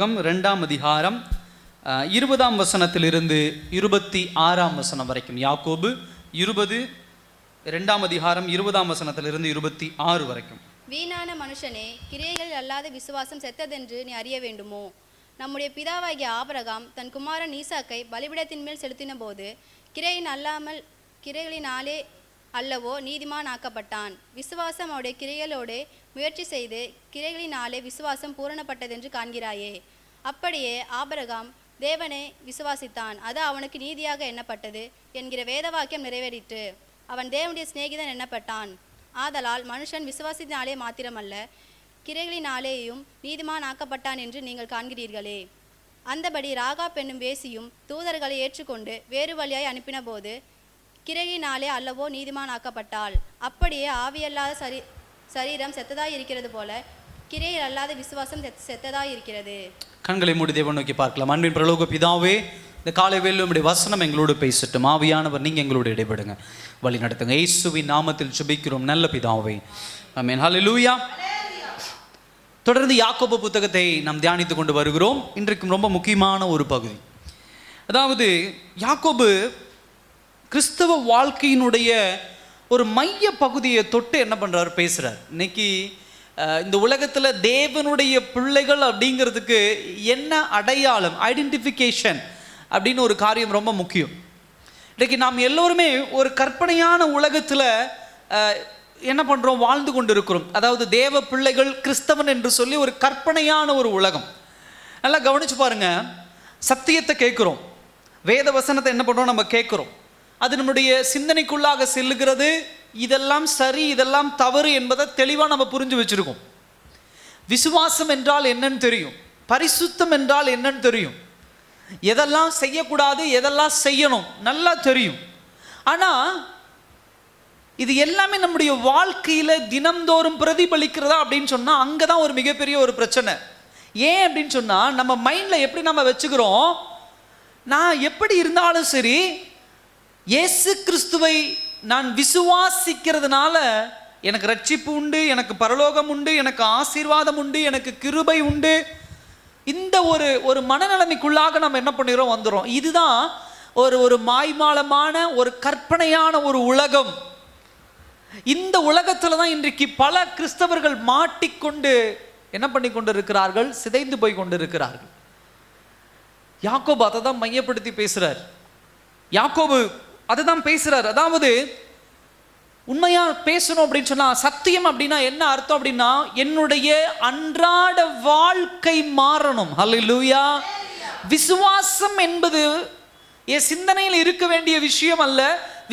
புத்தகம் 2ஆம் அதிகாரம் 20ஆம் வசனத்திலிருந்து 26ஆம் வசனம் வரைக்கும். யாக்கோபு 20 2ஆம் அதிகாரம் 20ஆம் வசனத்திலிருந்து 26 வரைக்கும். வீணான மனுஷனே, கிரியைகள் அல்லாத விசுவாசம் செத்ததென்று நீ அறிய வேண்டுமோ? நம்முடைய பிதாவாகிய ஆபிரகாம் தன் குமாரன் ஈசாக்கை பலிபீடத்தின் மேல் செலுத்தின போது கிரைகளினாலே அல்லவோ நீதிமான் ஆக்கப்பட்டான். விசுவாசம் அவருடைய கிரைகளோடு முயற்சி செய்து கிரைகளினாலே விசுவாசம் பூரணப்பட்டதென்று காண்கிறாயே. அப்படியே ஆபிரகாம் தேவனை விசுவாசித்தான், அது அவனுக்கு நீதியாக எண்ணப்பட்டது என்கிற வேத வாக்கியம் நிறைவேறிற்று. அவன் தேவனுடைய சிநேகிதன் எண்ணப்பட்டான். ஆதலால் மனுஷன் விசுவாசத்தினாலே மாத்திரமல்ல, கிரைகளினாலேயும் நீதிமான் ஆக்கப்பட்டான் என்று நீங்கள் காண்கிறீர்களே. அந்தபடி ராகாப் என்னும் வேசியும் தூதர்களை ஏற்றுக்கொண்டு வேறு வழியாய் அனுப்பின போது கிரையினாலே அல்லவோ நீதிமான் ஆக்கப்பட்டாள். அப்படியே ஆவியல்லாத சரீரம் செத்ததாய் இருக்கிறது போல கிரையில் அல்லாத விசுவாசம் செத்ததாய் இருக்கிறது. கண்களை மூடி தேவன் நோக்கி பார்க்கலாம். அன்பின் பரலோக பிதாவே, இந்த காலை வேளையில் உம்முடைய வசனம் எங்களோடு பேசட்டும். ஆவியானவர் நீங்க எங்களோடு இடைபடுங்க, வழி நடத்துங்க. இயேசுவின் நாமத்தில் ஜெபிக்கிறோம் நல்ல பிதாவே, ஆமென். ஹல்லேலூயா. தொடர்ந்து யாக்கோபு புத்தகத்தை நாம் தியானித்து கொண்டு வருகிறோம். இன்றைக்கும் ரொம்ப முக்கியமான ஒரு பகுதி. அதாவது யாக்கோபு கிறிஸ்தவ வாழ்க்கையினுடைய ஒரு மைய பகுதியை தொட்டு என்ன பண்ணுறார், பேசுகிறார். இன்னைக்கு இந்த உலகத்தில் தேவனுடைய பிள்ளைகள் அப்படிங்கிறதுக்கு என்ன அடையாளம், ஐடென்டிஃபிகேஷன் அப்படின்னு ஒரு காரியம் ரொம்ப முக்கியம். இன்றைக்கு நாம் எல்லோருமே ஒரு கற்பனையான உலகத்தில் என்ன பண்ணுறோம், வாழ்ந்து கொண்டு இருக்கிறோம். அதாவது தேவ பிள்ளைகள் கிறிஸ்தவன் என்று சொல்லி ஒரு கற்பனையான ஒரு உலகம். நல்லா கவனிச்சு பாருங்க. சத்தியத்தை கேட்குறோம், வேத வசனத்தை என்ன பண்ணுறோம், நம்ம கேட்குறோம். அது நம்முடைய சிந்தனைக்குள்ளாக செல்லுகிறது. இதெல்லாம் சரி, இதெல்லாம் தவறு என்பதை தெளிவாக நம்ம புரிஞ்சு வச்சுருக்கோம். விசுவாசம் என்றால் என்னன்னு தெரியும், பரிசுத்தம் என்றால் என்னன்னு தெரியும், எதெல்லாம் செய்யக்கூடாது எதெல்லாம் செய்யணும் நல்லா தெரியும். ஆனால் இது எல்லாமே நம்முடைய வாழ்க்கையில் தினம்தோறும் பிரதிபலிக்கிறதா அப்படின்னு சொன்னால் அங்கே தான் ஒரு மிகப்பெரிய ஒரு பிரச்சனை. ஏன் அப்படின்னு சொன்னால், நம்ம மைண்டில் எப்படி நம்ம வச்சுக்கிறோம், நான் எப்படி இருந்தாலும் சரி இயேசு கிறிஸ்துவை நான் விசுவாசிக்கிறதுனால எனக்கு ரட்சிப்பு உண்டு, எனக்கு பரலோகம் உண்டு, எனக்கு ஆசீர்வாதம் உண்டு, எனக்கு கிருபை உண்டு. இந்த ஒரு மனநிலைமைக்குள்ளாக நம்ம என்ன பண்ணிடுறோம், வந்துடும். இதுதான் ஒரு மாய்மாலமான ஒரு கற்பனையான ஒரு உலகம். இந்த உலகத்தில் தான் இன்றைக்கு பல கிறிஸ்தவர்கள் மாட்டிக்கொண்டு என்ன பண்ணி கொண்டு இருக்கிறார்கள், சிதைந்து போய் கொண்டு இருக்கிறார்கள். யாக்கோபு அதை தான் மையப்படுத்தி பேசுகிறார். யாக்கோபு அதை தான் பேசுகிறார். அதாவது உண்மையாக பேசணும் அப்படின்னு சொன்னால், சத்தியம் அப்படின்னா என்ன அர்த்தம் அப்படின்னா, என்னுடைய அன்றாட வாழ்க்கை மாறணும். ஹல்லேலூயா. விசுவாசம் என்பது என் சிந்தனையில் இருக்க வேண்டிய விஷயம் அல்ல.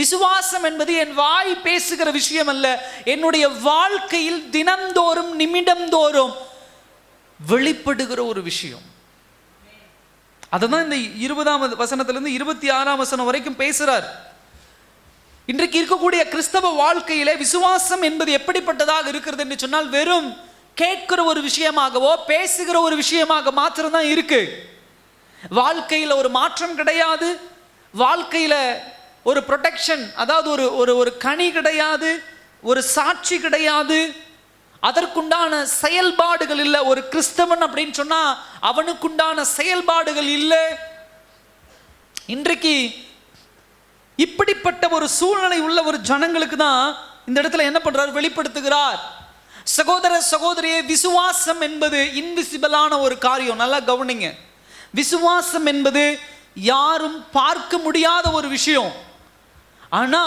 விசுவாசம் என்பது என் வாய் பேசுகிற விஷயம் அல்ல. என்னுடைய வாழ்க்கையில் தினந்தோறும் நிமிடந்தோறும் வெளிப்படுகிற ஒரு விஷயம். அதுதான் இந்த 20ஆம் வசனத்திலிருந்து 26ஆம் வசனம் வரைக்கும் பேசுறார். இன்றைக்கு இருக்கக்கூடிய கிறிஸ்தவ வாழ்க்கையிலே விசுவாசம் என்பது எப்படிப்பட்டதாக இருக்கிறது என்று சொன்னால், வெறும் கேட்கிற ஒரு விஷயமாகவோ பேசுகிற ஒரு விஷயமாக மாத்திரம்தான் இருக்கு. வாழ்க்கையில் ஒரு மாற்றம் கிடையாது, வாழ்க்கையில் ஒரு ப்ரொடெக்ஷன், அதாவது ஒரு கனி கிடையாது, ஒரு சாட்சி கிடையாது, அதற்குண்டான செயல்பாடுகள் இல்லை. ஒரு கிறிஸ்தவன் அப்படின்னு சொன்னா அவனுக்குண்டான செயல்பாடுகள் இல்லை. இன்றைக்கு இப்படிப்பட்ட ஒரு சூழ்நிலை உள்ள ஒரு ஜனங்களுக்கு தான் இந்த இடத்துல என்ன பண்றார், வெளிப்படுத்துகிறார். சகோதர சகோதரியே, விசுவாசம் என்பது இன்விசிபிளான ஒரு காரியம். நல்லா கவனிங்க. விசுவாசம் என்பது யாரும் பார்க்க முடியாத ஒரு விஷயம். ஆனா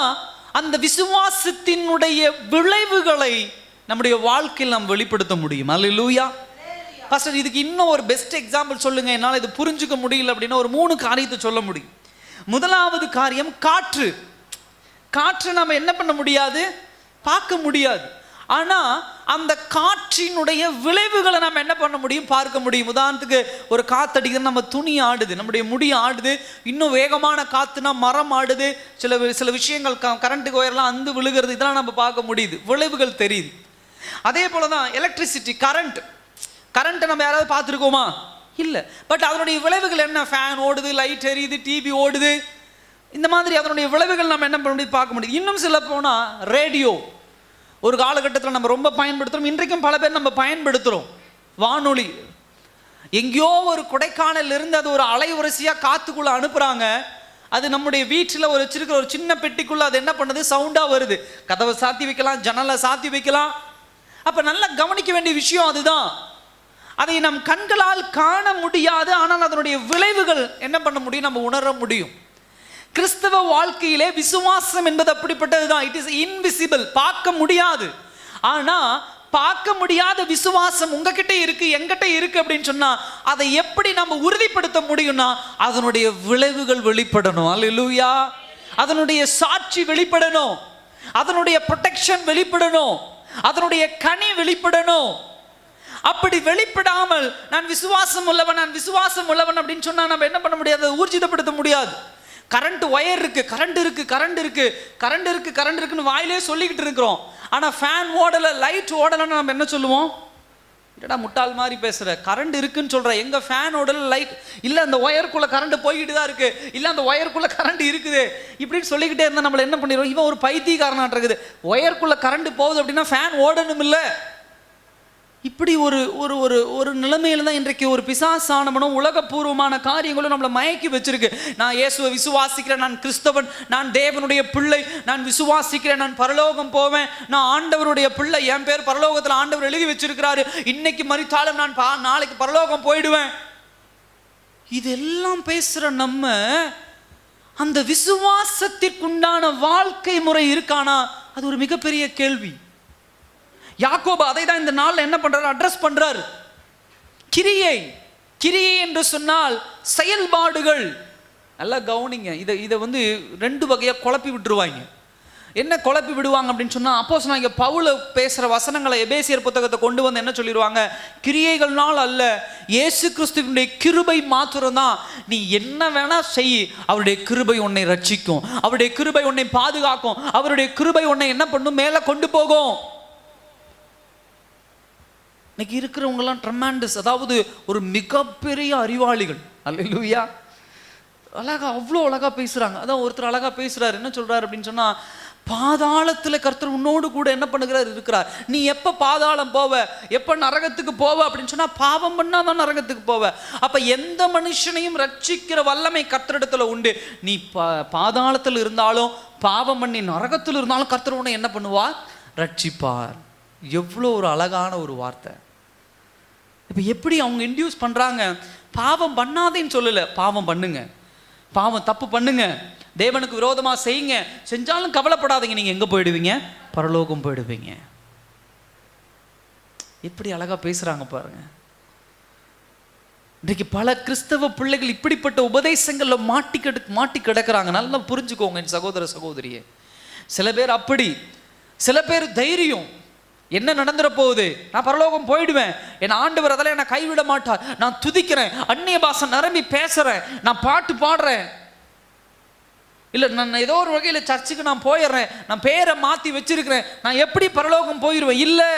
அந்த விசுவாசத்தினுடைய விளைவுகளை நம்முடைய வாழ்க்கையில் நாம் வெளிப்படுத்த முடியும். அல்லேலூயா. பாஸ்டர், இதுக்கு இன்னும் ஒரு பெஸ்ட் எக்ஸாம்பிள் சொல்லுங்க, என்னால் இது புரிஞ்சுக்க முடியல அப்படின்னா ஒரு 3 காரியத்தை சொல்ல முடியும். முதலாவது காரியம் காற்று. காற்று நம்ம என்ன பண்ண முடியாது, பார்க்க முடியாது. ஆனால் அந்த காற்றினுடைய விளைவுகளை நம்ம என்ன பண்ண முடியும், பார்க்க முடியும். உதாரணத்துக்கு ஒரு காற்றடிக்கிறது, நம்ம துணி ஆடுது, நம்முடைய முடி ஆடுது. இன்னும் வேகமான காற்றுனா மரம் ஆடுது. சில விஷயங்கள் கரண்ட்டுக்கு ஒயர்லாம் அந்து விழுகிறது, இதெல்லாம் நம்ம பார்க்க முடியுது, விளைவுகள் தெரியுது. அதே போல தான் எலக்ட்ரிசிட்டி, கரண்ட்டை நம்ம யாராவது பார்த்துருக்கோமா, இல்லை. பட் அதனுடைய விளைவுகள் என்ன, ஃபேன் ஓடுது, லைட் எரியுது, டிவி ஓடுது, இந்த மாதிரி அதனுடைய விளைவுகள் நம்ம என்ன பண்ண முடியும், பார்க்க முடியுது. இன்னும் சில போனால் ரேடியோ, ஒரு காலகட்டத்தில் நம்ம ரொம்ப பயன்படுத்துகிறோம், இன்றைக்கும் பல பேர் நம்ம பயன்படுத்துகிறோம். வானொலி, எங்கேயோ ஒரு கொடைக்கானல் இருந்து அது ஒரு அலைவரிசையாக காத்துக்குள்ள அனுப்புகிறாங்க. அது நம்முடைய வீட்டில் ஒரு வச்சிருக்கிற ஒரு சின்ன பெட்டிக்குள்ள அது என்ன பண்ணுது, சவுண்டாக வருது. கதவை சாத்தி வைக்கலாம், ஜன்னலை சாத்தி வைக்கலாம். அப்போ நல்லா கவனிக்க வேண்டிய விஷயம் அதுதான். அதை நம் கண்களால் காண முடியாது, ஆனால் அதனுடைய விளைவுகள் என்ன பண்ண முடியும், நம்ம உணர முடியும். கிறிஸ்தவ வாழ்க்கையிலே விசுவாசம் என்பது அப்படிப்பட்டதுதான். இட் இஸ் இன்விசிபிள், பார்க்க முடியாது. ஆனால் பார்க்க முடியாத விசுவாசம் உங்ககிட்ட இருக்கு, எங்கிட்ட இருக்கு அப்படின்னு சொன்னா அதை எப்படி நம்ம உறுதிப்படுத்த முடியும்னா அதனுடைய விளைவுகள் வெளிப்படணும். அல்லேலூயா. அதனுடைய சாட்சி வெளிப்படணும், அதனுடைய ப்ரொடெக்ஷன் வெளிப்படணும், அதனுடைய கனி வெளிப்படணும். அப்படி வெளிப்படாமல் நான் விசுவாசம் உள்ளவன் அப்படின்னு சொன்னா நம்ம என்ன பண்ண முடியாது, ஊர்ஜிதப்படுத்த முடியாது. கரண்ட் ஒயர் இருக்கு, கரண்ட் இருக்குன்னு வாயிலே சொல்லிக்கிட்டு இருக்கிறோம். ஆனால் ஃபேன் ஓடலை, லைட் ஓடலைன்னு நம்ம என்ன சொல்லுவோம், இல்லடா முட்டாள் மாதிரி பேசுகிற, கரண்ட் இருக்குன்னு சொல்கிற, எங்கள் ஃபேன் ஓடலை, லைட் இல்லை, அந்த ஒயருக்குள்ளே கரண்ட் போய்கிட்டு தான் இருக்குது, இல்லை அந்த ஒயருக்குள்ளே கரண்ட் இருக்குது இப்படின்னு சொல்லிக்கிட்டே இருந்தால் நம்மளை என்ன பண்ணிடுவோம், இவன் ஒரு பைத்தியக்காரனாக இருக்குது. ஒயருக்குள்ளே கரண்ட் போகுது அப்படின்னா ஃபேன் ஓடணும் இல்லை. இப்படி ஒரு ஒரு ஒரு ஒரு நிலைமையில தான் இன்றைக்கு ஒரு பிசாசானவனும் உலகபூர்வமான காரியங்களும் நம்மளை மயக்கி வச்சிருக்கு. நான் இயேசுவை விசுவாசிக்கிறேன், நான் கிறிஸ்தவன், நான் தேவனுடைய பிள்ளை, நான் விசுவாசிக்கிறேன், நான் பரலோகம் போவேன், நான் ஆண்டவருடைய பிள்ளை, என் பேர் பரலோகத்தில் ஆண்டவர் எழுதி வச்சிருக்கிறாரு, இன்னைக்கு மரித்தாலும் நான் நாளைக்கு பரலோகம் போயிடுவேன். இதெல்லாம் பேசுற நம்ம அந்த விசுவாசத்திற்குண்டான வாழ்க்கை முறை இருக்கானா, அது ஒரு மிகப்பெரிய கேள்வி. யாக்கோபு அதை தான் இந்த நாளில் என்ன பண்றாரு, அட்ரஸ் பண்றாரு. கிரியை என்று சொன்னால் செயல்பாடுகள். நல்லா கவனிங்க, இதை வந்து ரெண்டு வகையாக குழப்பி விட்டுருவாங்க. என்ன குழப்பி விடுவாங்க அப்படின்னு சொன்னால், அப்போஸ்தலனாகிய பவுல் பேசுகிற வசனங்களை எபேசியர் புத்தகத்தை கொண்டு வந்து என்ன சொல்லிடுவாங்க, கிரியைகள்னால் அல்ல, இயேசு கிறிஸ்துவினுடைய கிருபை மாத்திரம்தான், நீ என்ன வேணா செய், அவருடைய கிருபை உன்னை ரட்சிக்கும், அவருடைய கிருபை உன்னை பாதுகாக்கும், அவருடைய கிருபை உன்னை என்ன பண்ணும், மேலே கொண்டு போகும். இன்னைக்கு இருக்கிறவங்கலாம் ட்ரெமாண்டஸ், அதாவது ஒரு மிகப்பெரிய அறிவாளிகள். அல்லேலூயா. அவ்வளோ அழகா பேசுறாங்க. அதான் ஒருத்தர் அழகா பேசுறாரு, என்ன சொல்றாரு அப்படின்னு சொன்னா, பாதாளத்தில் கர்த்தர் உன்னோடு கூட என்ன பண்ணுகிறார், இருக்கிறார். நீ எப்போ பாதாளம் போவ, எப்போ நரகத்துக்கு போவ அப்படின்னு சொன்னா, பாவம் பண்ணாதான் நரகத்துக்கு போவ. அப்ப எந்த மனுஷனையும் ரட்சிக்கிற வல்லமை கர்த்தரிடத்துல உண்டு. நீ பாதாளத்தில் இருந்தாலும் பாவம் பண்ணி நரகத்தில் இருந்தாலும் கர்த்தர் உன்னை என்ன பண்ணுவார், ரட்சிப்பார். எவ்வளோ ஒரு அழகான ஒரு வார்த்தை. இப்போ எப்படி அவங்க இன்டியூஸ் பண்ணுறாங்க, பாவம் பண்ணாதேன்னு சொல்லலை, பாவம் பண்ணுங்க, பாவம் தப்பு பண்ணுங்க, தேவனுக்கு விரோதமாக செய்யுங்க, செஞ்சாலும் கவலைப்படாதீங்க, நீங்கள் எங்கே போயிடுவீங்க, பரலோகம் போயிடுவீங்க. எப்படி அழகாக பேசுகிறாங்க பாருங்க. இன்றைக்கு பல கிறிஸ்தவ பிள்ளைகள் இப்படிப்பட்ட உபதேசங்களில் மாட்டி கிடக்கிறாங்க. நல்லா புரிஞ்சுக்கோங்க என் சகோதர சகோதரியே. சில பேர் அப்படி, சில பேர் தைரியம், என்ன நடந்துட போகுது, நான் பரலோகம் போயிடுவேன், என் ஆண்டவர் அதெல்லாம் என்னை கைவிட மாட்டார், நான் துதிக்கிறேன், அந்நிய பாஷை நிரம்பி பேசுறேன், நான் பாட்டு பாடுறேன், இல்லை நான் ஏதோ ஒரு வகையில் சர்ச்சுக்கு நான் போயிடுறேன், நான் பேரை மாற்றி வச்சிருக்கிறேன், நான் எப்படி பரலோகம் போயிடுவேன். இல்லை,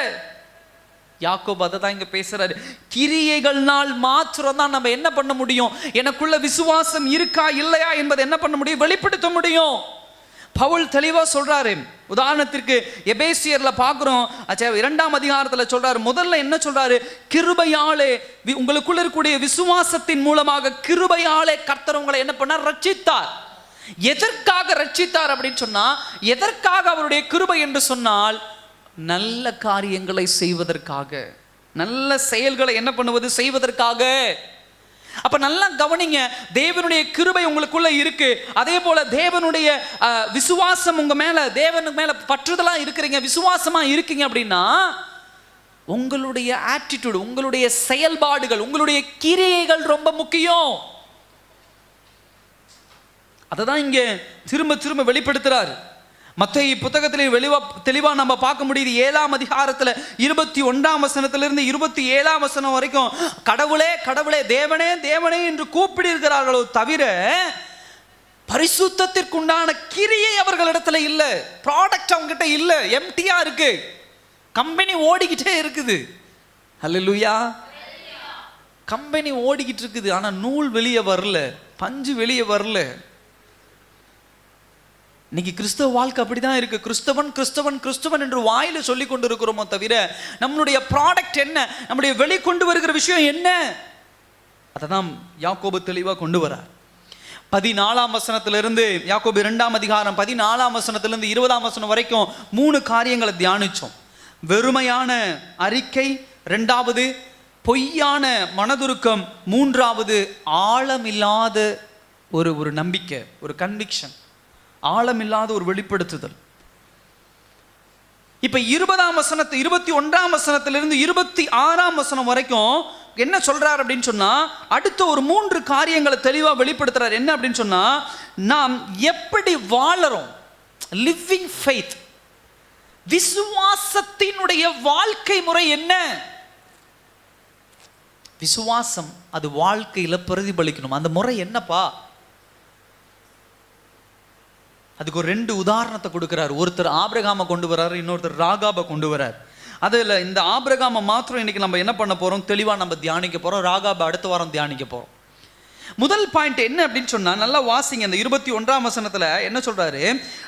யாக்கோபு அதை தான் இங்கே பேசுறாரு. கிரியைகள்னால் மாத்திரம் தான் நம்ம என்ன பண்ண முடியும், எனக்குள்ள விசுவாசம் இருக்கா இல்லையா என்பதை என்ன பண்ண முடியும், வெளிப்படுத்த முடியும். பவுல் தெளிவாக சொல்றாரு. உதாரணத்திற்கு எபேசியர்ல பார்க்குறோம், 2ஆம் அதிகாரத்தில் சொல்றாரு. முதல்ல என்ன சொல்றாரு, கிருபையாலே, உங்களுக்குள்ள இருக்கக்கூடிய விசுவாசத்தின் மூலமாக கிருபையாலே கர்த்தர் உங்களை என்ன பண்ணார், ரட்சித்தார். எதற்காக ரட்சித்தார் அப்படின்னு சொன்னா, எதற்காக அவருடைய கிருபை என்று சொன்னால், நல்ல காரியங்களை செய்வதற்காக, நல்ல செயல்களை என்ன பண்ணுவது, செய்வதற்காக. அப்ப நல்லா கவனிங்க, தேவனுடைய கிருபை உங்களுக்குள்ள இருக்கு, அதே போல தேவனுடைய விசுவாசம் உங்க மேல, தேவனுக்கு மேல பற்றுதலா இருக்கிறீங்க, விசுவாசமா இருக்கீங்க அப்படின்னா, உங்களுடைய ஆட்டிடியூட், உங்களுடைய செயல்பாடுகள், உங்களுடைய கிரியைகள் ரொம்ப முக்கியம். அதை தான் இங்க திரும்ப திரும்ப வெளிப்படுத்துறாரு. மத்தேயு புத்தகத்திலே தெளிவாக நம்ம பார்க்க முடியுது. 7ஆம் அதிகாரத்தில் 21ஆம் வசனத்திலிருந்து 27ஆம் வசனம் வரைக்கும், கடவுளே கடவுளே, தேவனே தேவனே என்று கூப்பிடுகிறார்களோ தவிர பரிசுத்தத்திற்குண்டான கிரியை அவர்களிடத்துல இல்லை, ப்ராடக்ட் அவங்ககிட்ட இல்லை, எம்டியா இருக்கு, கம்பெனி ஓடிக்கிட்டே இருக்குது. அல்லேலூயா. கம்பெனி ஓடிக்கிட்டு இருக்குது, ஆனால் நூல் வெளியே வரல, பஞ்சு வெளியே வரல. இன்னைக்கு கிறிஸ்தவ வாழ்க்கை அப்படிதான் இருக்கு. கிறிஸ்தவன் கிறிஸ்தவன் கிறிஸ்தவன் என்று வாயில சொல்லி கொண்டு இருக்கிறோமோ தவிர நம்மளுடைய ப்ராடக்ட் என்ன, நம்முடைய வெளிக்கொண்டு வருகிற விஷயம் என்ன, அதை தான் யாக்கோபு தெளிவாக கொண்டு வரார். 14ஆம் வசனத்திலிருந்து, யாக்கோபு 2ஆம் அதிகாரம் 14ஆம் வசனத்திலிருந்து 20ஆம் வசனம் வரைக்கும் 3 காரியங்களை தியானித்தோம். வெறுமையான அறிக்கை, 2வது பொய்யான மனதுருக்கம், 3வது ஆழமில்லாத ஒரு நம்பிக்கை, ஒரு கன்விக்ஷன், ஆழமில்லாத ஒரு வெளிப்படுத்துதல். இப்ப 20ஆம் வசனத்து 21ஆம் வசனத்திலிருந்து 26ஆம் வசனம் வரைக்கும் என்ன சொல்றார் அப்படின்னு சொன்னா, அடுத்த ஒரு 3 காரியங்களை தெளிவா வெளிப்படுத்துறார். என்ன அப்படின்னு சொன்னா, நாம் எப்படி வாழறோம், லிவிங் ஃபெய்த், விசுவாசத்தினுடைய வாழ்க்கை முறை என்ன. விசுவாசம் அது வாழ்க்கையில பிரதிபலிக்கணும். அந்த முறை என்னப்பா? அதுக்கு ஒரு 2 உதாரணத்தை கொடுக்கிறார். ஒருத்தர் ஆபிரகாமை கொண்டு வர்றாரு, இன்னொருத்தர் ராகாபை கொண்டு வர்றார். அதில் இந்த ஆபிரகாமை மாத்திரம் இன்னைக்கு நம்ம என்ன பண்ண போறோம், தெளிவாக நம்ம தியானிக்க போறோம். ராகாபை அடுத்த வாரம் தியானிக்க போறோம். முதல் பாயிண்ட் என்ன அப்படின்னு சொன்னா, நல்லா வாசிங்க. அந்த 21ஆம் வசனத்துல என்ன சொல்றாரு,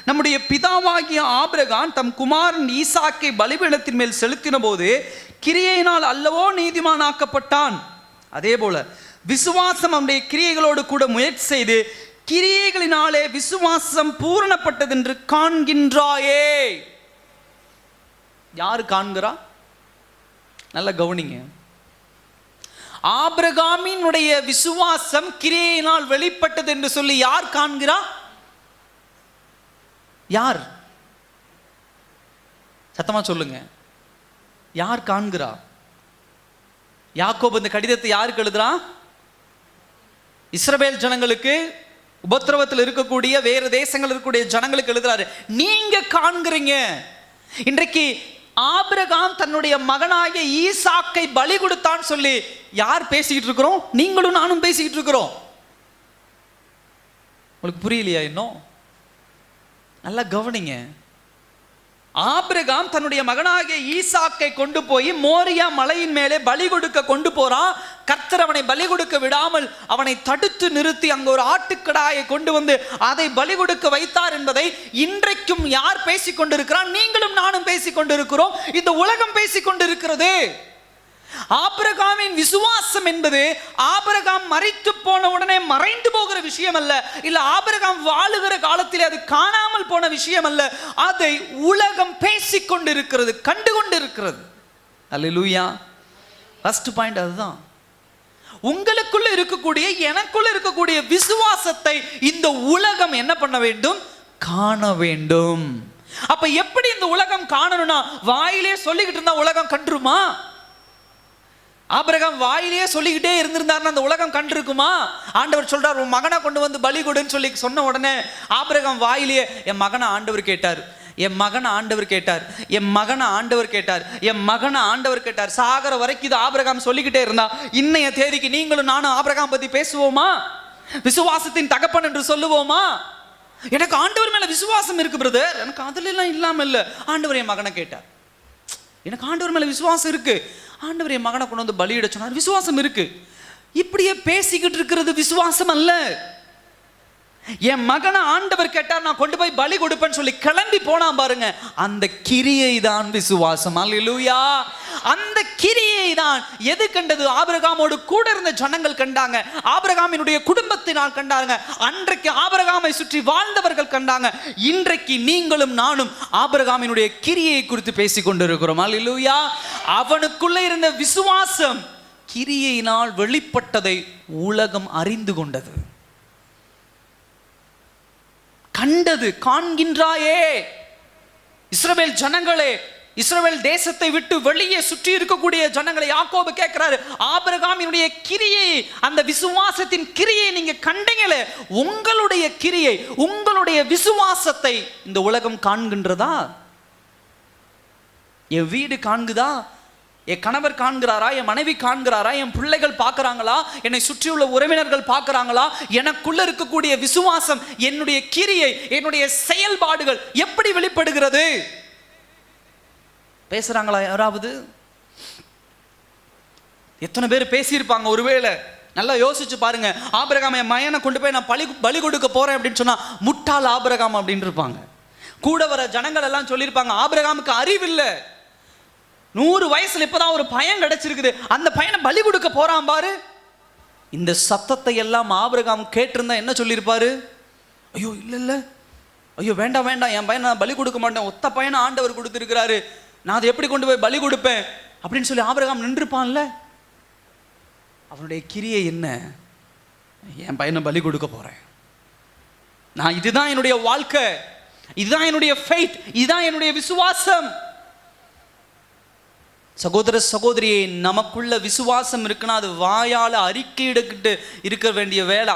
நம்முடைய பிதாவாகிய ஆபிரகாம் தம் குமாரன் ஈசாக்கை பலிபீடத்தின் மேல் செலுத்தின போது கிரியையினால் அல்லவோ நீதிமானாக்கப்பட்டான். அதே போல விசுவாசம் அவனுடைய கிரியைகளோடு கூட முயற்சி செய்து கிரியைகளினாலே விசுவாசம் பூரணப்பட்டது என்று காண்கின்றாயே. யாரு காண்கிறா? நல்ல கவனிங்க. ஆபிரகாமினுடைய விசுவாசம் கிரியையினால் வெளிப்பட்டது என்று சொல்லி யார் காண்கிறா? யார்? சத்தமா சொல்லுங்க. யார் காண்கிறா? யாக்கோபு இந்த கடிதத்தை யாருக்கு எழுதுறான்? இஸ்ரவேல் ஜனங்களுக்கு, உபத்திரவத்தில் இருக்கக்கூடிய வேறு தேசங்கள் இருக்கக்கூடிய ஜனங்களுக்கு எழுதுறாரு. நீங்க காண்கிறீங்க. இன்றைக்கு ஆபிரகாம் தன்னுடைய மகனாகிய ஈசாக்கை பலி கொடுத்தான்னு சொல்லி யார் பேசிக்கிட்டு இருக்கிறோம்? நீங்களும் நானும் பேசிக்கிட்டு இருக்கிறோம். உங்களுக்கு புரியலையா இன்னும்? நல்லா கவனிங்க. ஆபிரகாம் தன்னுடைய மகனாகிய ஈசாக்கை கொண்டு போய் மோரியா மலையின் மேலே பலி கொடுக்க கொண்டு போறான். கர்த்தர் அவனை பலி கொடுக்க விடாமல் அவனை தடுத்து நிறுத்தி அங்க ஒரு ஆட்டுக்கடாயை கொண்டு வந்து அதை பலி கொடுக்க வைத்தார் என்பதை இன்றைக்கும் யார் பேசிக் கொண்டிருக்கிறான்? நீங்களும் நானும் பேசிக் கொண்டிருக்கிறோம். இந்த உலகம் பேசிக் கொண்டிருக்கிறது. ஆபிரகாமின் விசுவாசம் என்பது ஆபிரகாம் மரித்து போன உடனே மறைந்து போகிற விஷயம் அல்ல, இல்ல ஆபிரகாம் வாழுகிற காலத்தில் அது காணாமல் போன விஷயம் அல்ல. அதை உலகம் பேசிக் கொண்டிருக்கிறது, கண்டு கொண்டிருக்கிறது. அல்லேலூயா. ஃபர்ஸ்ட் பாயிண்ட் அதுதான். உங்களுக்குள்ள இருக்கக்கூடிய, எனக்குள்ள இருக்கக்கூடிய விசுவாசத்தை இந்த உலகம் என்ன பண்ண வேண்டும்? காண வேண்டும். அப்ப எப்படி இந்த உலகம் காணணும்னா, வாயிலே சொல்லிக்கிட்டு இருந்தா உலகம் கண்டுருமா? ஆபிரகாம் வாயிலேயே சொல்லிக்கிட்டே இருந்திருந்தாருன்னா அந்த உலகம் கண்டிருக்குமா? ஆண்டவர் சொல்றார், உன் மகனை கொண்டு வந்து பலி கொடுன்னு சொல்லி சொன்ன உடனே ஆபிரகாம் வாயிலேயே என் மகனை ஆண்டவர் கேட்டார், என் மகனை ஆண்டவர் கேட்டார், என் மகனை ஆண்டவர் கேட்டார், என் மகனை ஆண்டவர் கேட்டார். சாகர வரைக்கும் இது ஆபிரகாம் சொல்லிக்கிட்டே இருந்தா இன்னைய தேதிக்கு நீங்களும் நானும் ஆபிரகாம் பத்தி பேசுவோமா? விசுவாசத்தின் தகப்பன் என்று சொல்லுவோமா? எனக்கு ஆண்டவர் மேல விசுவாசம் இருக்கு பிரதர், எனக்கு அதுல எல்லாம் இல்லாம இல்ல. ஆண்டவர் என் மகனை கேட்டார், எனக்கு ஆண்டவர் மேல விசுவாசம் இருக்கு, ஆண்டவர் என் மகனை கொண்டு வந்து பலியிட சொன்னார், விசுவாசம் இருக்கு. இப்படியே பேசிக்கிட்டு இருக்கிறது விசுவாசம் அல்ல. என் மகனை ஆண்டவர் கேட்டார், நான் கொண்டு போய் பலி கொடுப்பேன்னு சொல்லி கிளம்பி போனா பாருங்க, அந்த கிரியை தான் விசுவாசம். அல்லேலூயா. அந்த கிரியை தான் எது கண்டது? ஆபிரகாமோடு கூட இருந்த ஜனங்கள் கண்டாங்க, ஆபிரகாமினுடைய குடும்பத்தினால் கண்டாங்க, அன்றைக்கு ஆபிரகாமை சுற்றி வாழ்ந்தவர்கள் கண்டாங்க. இன்றைக்கு நீங்களும் நானும் ஆபிரகாமினுடைய கிரியை குறித்து பேசிக் கொண்டிருக்கிறோம். அல்லேலூயா. அவனுக்குள்ள இருந்த விசுவாசம் கிரியையினால் வெளிப்பட்டதை உலகம் அறிந்து கொண்டது, கண்டது. காண்கின்றாயே. இஸ்ரவேல் ஜனங்களே, இஸ்ரவேல் தேசத்தை விட்டு வெளியே சுற்றி இருக்கக்கூடிய ஜனங்களை யாக்கோபு கேட்கிறாரு, ஆபிரகாமினுடைய கிரியை, அந்த விசுவாசத்தின் கிரியை நீங்க கண்டீங்களே, உங்களுடைய கிரியை, உங்களுடைய விசுவாசத்தை இந்த உலகம் காண்கின்றதா? என் வீடு காண்குதா? என் கணவர் காண்கிறாரா? என் மனைவி காண்கிறாரா? என் பிள்ளைகள் பார்க்கறாங்களா? என்னை சுற்றியுள்ள உறவினர்கள் பார்க்கறாங்களா? எனக்குள்ள இருக்கக்கூடிய விசுவாசம், என்னுடைய கிரியை, என்னுடைய செயல்பாடுகள் எப்படி வெளிப்படுகிறது? பேசுறாங்களா யாராவது? எத்தனை பேர் பேசியிருப்பாங்க? ஒருவேளை நல்லா யோசிச்சு பாருங்க. ஆபிரகாம் என் மகனை கொண்டு போய் நான் பலி கொடுக்க போறேன் அப்படின்னு சொன்னா முட்டாள் ஆபிரகாம் அப்படின்னு இருப்பாங்க. கூட வர ஜனங்கள் எல்லாம் சொல்லியிருப்பாங்க, ஆபிரகாமுக்கு அறிவில்லை, 100 வயசுல இப்பதான் ஒரு பையன் கிடைச்சிருக்குது, அந்த பையனை பலி கொடுக்க போறான் பாரு. இந்த சத்தத்தை எல்லாம் ஆபிரகாம் கேட்டிருந்தா என்ன சொல்லியிருப்பாரு? ஐயோ இல்லை, ஐயோ வேண்டாம் வேண்டாம், என் பையனை நான் பலி கொடுக்க மாட்டேன், ஒத்த பையனை ஆண்டவர் கொடுத்துருக்கிறாரு, நான் அதை எப்படி கொண்டு போய் பலி கொடுப்பேன் அப்படின்னு சொல்லி ஆபிரகாம் நின்றுப்பான்ல. அவனுடைய கிரியை என்ன? என் பையனை பலி கொடுக்க போறேன், நான் இதுதான் என்னுடைய வாழ்க்கை, இதுதான் என்னுடைய ஃபெய்த், இதுதான் என்னுடைய விசுவாசம். சகோதர சகோதரியே, நமக்குள்ள விசுவாசம் இருக்குன்னா அது வாயால அறிக்கையிட்டு இருக்க வேண்டிய வேலை,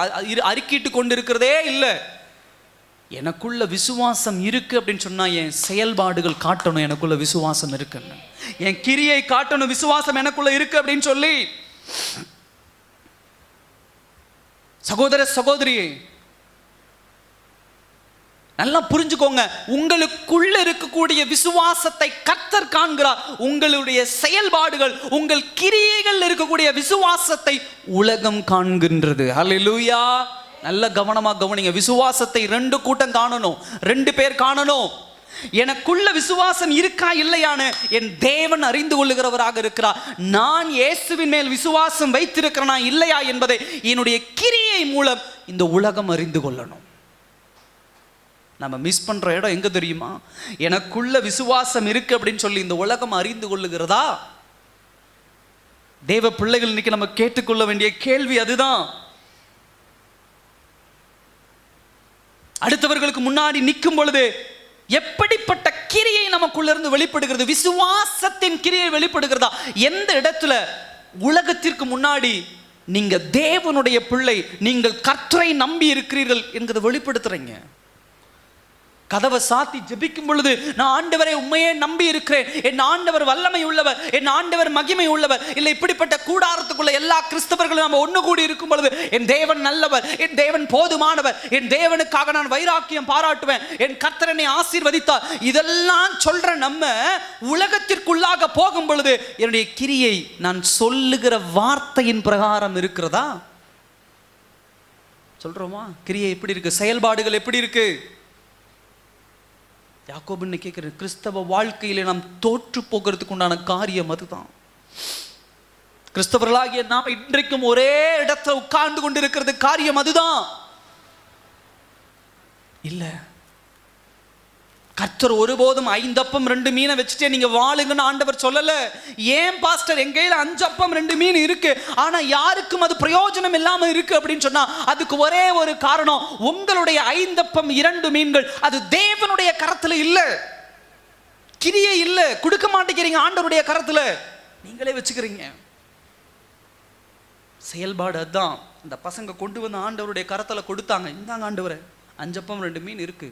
அறிக்கையிட்டு கொண்டு இருக்கிறதே இல்லை. எனக்குள்ள விசுவாசம் இருக்கு அப்படின்னு சொன்னா என் செயல்பாடுகள் காட்டணும் எனக்குள்ள விசுவாசம் இருக்குன்னு, என் கிரியை காட்டணும் விசுவாசம் எனக்குள்ள இருக்கு அப்படின்னு சொல்லி. சகோதர சகோதரியே, நல்லா புரிஞ்சுக்கோங்க, உங்களுக்குள்ள இருக்கக்கூடிய விசுவாசத்தை கர்த்தர் காண்கிறார். உங்களுடைய செயல்பாடுகள், உங்கள் கிரியைகள் இருக்கக்கூடிய விசுவாசத்தை உலகம் காண்கின்றது. ஹல்லேலூயா. நல்ல கவனமா கவனிங்க. விசுவாசத்தை 2 கூட்டம் காணணும், 2 பேர் காணணும். எனக்குள்ள விசுவாசம் இருக்கா இல்லையான்னு என் தேவன் அறிந்து கொள்ளுகிறவராக இருக்கிறார். நான் இயேசுவின் மேல் விசுவாசம் வைத்திருக்கிறேனா இல்லையா என்பதை என்னுடைய கிரியை மூலம் இந்த உலகம் அறிந்து கொள்ளணும். நம்ம மிஸ் பண்ற இடம் எங்க தெரியுமா? எனக்குள்ள விசுவாசம் இருக்கு அப்படின்னு சொல்லி இந்த உலகம் அறிந்து கொள்ளுகிறதா? தேவ பிள்ளைகள் இன்னைக்கு நம்ம கேட்டுக்கொள்ள வேண்டிய கேள்வி அதுதான். அடுத்தவர்களுக்கு முன்னாடி நிற்கும் பொழுது எப்படிப்பட்ட கிரியை நமக்குள்ள இருந்து வெளிப்படுகிறது? விசுவாசத்தின் கிரியை வெளிப்படுகிறதா? எந்த இடத்துல உலகத்திற்கு முன்னாடி நீங்க தேவனுடைய பிள்ளை, நீங்கள் கர்த்தரை நம்பி இருக்கிறீர்கள் என்கிறத வெளிப்படுத்துறீங்க? கதவை சாத்தி ஜெபிக்கும் பொழுது நான் ஆண்டவரை உண்மையே நம்பி இருக்கிறேன், என் ஆண்டவர் வல்லமை உள்ளவர், என் ஆண்டவர் மகிமை உள்ளவர், இல்லை இப்படிப்பட்ட கூடாரத்துக்குள்ள எல்லா கிறிஸ்தவர்களும் நம்ம ஒன்று கூடி இருக்கும் பொழுது என் தேவன் நல்லவர், என் தேவன் போதுமானவர், என் தேவனுக்காக நான் வைராக்கியம் பாராட்டுவேன், என் கர்த்தரனை ஆசீர்வதித்தார், இதெல்லாம் சொல்ற நம்ம உலகத்திற்குள்ளாக போகும் பொழுது என்னுடைய கிரியை நான் சொல்லுகிற வார்த்தையின் பிரகாரம் இருக்கிறதா? சொல்றோமா? கிரியை எப்படி இருக்கு? செயல்பாடுகள் எப்படி இருக்கு? யாக்கோபு கேட்கிற கிறிஸ்தவ வாழ்க்கையிலே நாம் தோற்று போகிறதுக்கு உண்டான காரியம் அதுதான். கிறிஸ்தவர்களாகிய நாம் இன்றைக்கும் ஒரே இடத்துல உட்கார்ந்து கொண்டிருக்கிறது காரியம் அதுதான். இல்ல, கர்த்தர் ஒருபோதும் 5 அப்பம் 2 மீனை வச்சுட்டே நீங்க வாழுங்கன்னு ஆண்டவர் சொல்லல. ஏன் பாஸ்டர் என் கையில 5 அப்பம் 2 மீன் இருக்கு, ஆனா யாருக்கும் அது பிரயோஜனம் இல்லாம இருக்கு அப்படின்னு சொன்னா அதுக்கு ஒரே ஒரு காரணம், உங்களுடைய 5 அப்பம் 2 மீன்கள் அது தேவனுடைய கரத்துல இல்ல, கிரியை இல்ல, கொடுக்க மாட்டேங்கிறீங்க ஆண்டவருடைய கரத்துல, நீங்களே வச்சுக்கிறீங்க. செயல்பாடு அதுதான். இந்த பசங்க கொண்டு வந்து ஆண்டவருடைய கரத்துல கொடுத்தாங்க, இந்தாங்க ஆண்டவரே 5 அப்பம் 2 மீன் இருக்கு,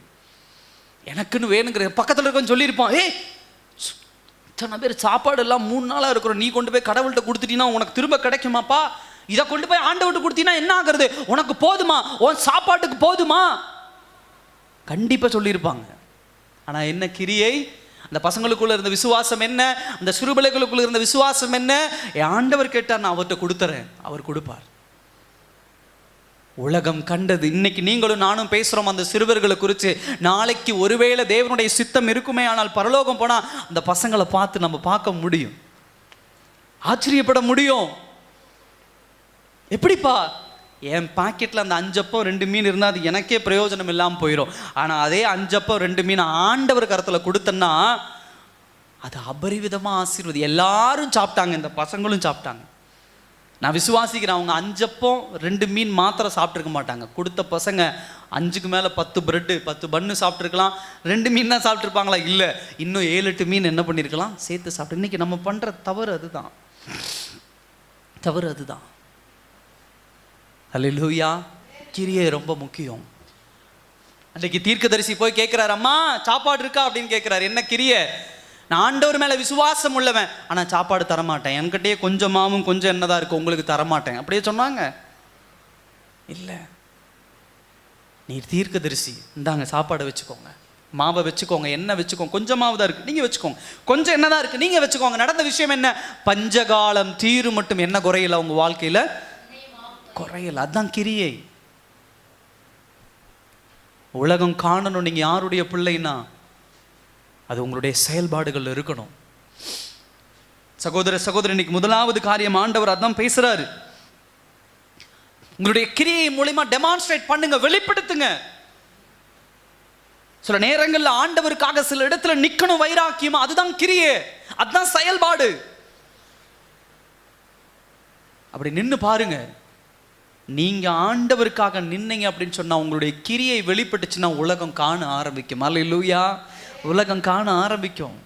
எனக்குன்னு வேணுங்கிற பக்கத்தில் இருக்கன்னு சொல்லியிருப்பான். இத்தனை பேர் சாப்பாடு எல்லாம் 3 நாளாக இருக்கிறோம், நீ கொண்டு போய் கடவுள்கிட்ட கொடுத்துட்டீங்கன்னா உனக்கு திரும்ப கிடைக்குமாப்பா? இதை கொண்டு போய் ஆண்டவர்கிட்ட கொடுத்தீங்கன்னா என்ன ஆகுறது? உனக்கு போதுமா? உன் சாப்பாட்டுக்கு போதுமா? கண்டிப்பாக சொல்லியிருப்பாங்க. ஆனால் என்ன கிரியை? அந்த பசங்களுக்குள்ள இருந்த விசுவாசம் என்ன? அந்த சிறுபிள்ளைகளுக்குள்ள இருந்த விசுவாசம் என்ன? என் ஆண்டவர் கேட்டார், நான் அவர்கிட்ட கொடுத்துறேன், அவர் கொடுப்பார். உலகம் கண்டது. இன்னைக்கு நீங்களும் நானும் பேசுறோம் அந்த சிறுவர்களை குறித்து. நாளைக்கு ஒருவேளை தேவனுடைய சித்தம் இருக்குமே ஆனால் பரலோகம் போனா அந்த பசங்களை பார்த்து நம்ம பார்க்க முடியும், ஆச்சரியப்பட முடியும். எப்படிப்பா? என் பாக்கெட்ல அந்த 5 அப்பம் 2 மீன் இருந்தால் அது எனக்கே பிரயோஜனம் இல்லாமல் போயிடும். ஆனால் அதே 5 அப்பம் 2 மீன் ஆண்டவர் கரத்தில் கொடுத்தன்னா அது அபரிவிதமா ஆசீர்வாதம். எல்லாரும் சாப்பிட்டாங்க, இந்த பசங்களும் சாப்பிட்டாங்க. நான் விசுவாசிக்கிறேன், அவங்க 5 அப்பம் 2 மீன் மாத்திரம் சாப்பிட்ருக்க மாட்டாங்க. கொடுத்த பசங்க 5க்கு மேலே 10 பிரெட்டு 10 பன்னு சாப்பிட்ருக்கலாம். 2 மீன் தான் சாப்பிட்ருப்பாங்களா? இல்லை, இன்னும் 7-8 மீன் என்ன பண்ணியிருக்கலாம், சேர்த்து சாப்பிட்டு. இன்னைக்கு நம்ம பண்ணுற தவறு அதுதான், தவறு அதுதான். அல்லேலூயா. கிரியை ரொம்ப முக்கியம். அன்றைக்கு தீர்க்கதரிசி போய் கேட்குறாரு, அம்மா சாப்பாடு இருக்கா அப்படின்னு கேட்குறாரு. என்ன கிரியை? நான் ஆண்டவர் மேலே விசுவாசம் உள்ளவன், ஆனால் சாப்பாடு தரமாட்டேன், என்கிட்டயே கொஞ்சம் மாவும் கொஞ்சம் என்னதான் இருக்கு, உங்களுக்கு தரமாட்டேன் அப்படியே சொன்னாங்க. இல்லை, நீர் தீர்க்கதரிசி, இந்தாங்க சாப்பாடை வச்சுக்கோங்க, மாவை வச்சுக்கோங்க, எண்ணெய் வச்சுக்கோங்க, கொஞ்சம் மாவு தான் இருக்கு, நீங்கள் வச்சுக்கோங்க, கொஞ்சம் என்னதான் இருக்கு, நீங்கள் வச்சுக்கோங்க. நடந்த விஷயம் என்ன? பஞ்சகாலம் தீரு மட்டும் என்ன குறையல அவங்க வாழ்க்கையில்? குறையல. அதுதான் கிரியை. உலகம் காணணும் நீங்க யாருடைய பிள்ளைன்னா அது உங்களுடைய செயல்பாடுகள் இருக்கணும். சகோதர சகோதரி, இன்னைக்கு முதலாவது காரியம் ஆண்டவர் அதான் பேசுறாரு. உங்களுடைய கிரியை மூலமா டெமான்ஸ்ட்ரேட் பண்ணுங்க, வெளிப்படுத்துங்க. சில நேரங்கள்ல ஆண்டவருக்காக சில இடத்துல நிக்கணும் வைராக்கியமா, அதுதான் கிரியை, அதுதான் செயல்பாடு. அப்படி நின்னு பாருங்க. நீங்க ஆண்டவருக்காக நின்னீங்க அப்படின்னு சொன்னா உங்களுடைய கிரியை வெளிப்பட்டுச்சுன்னா உலகம் காண ஆரம்பிக்கும். அல்லேலூயா. உலகம் காண ஆரம்பிக்கும்.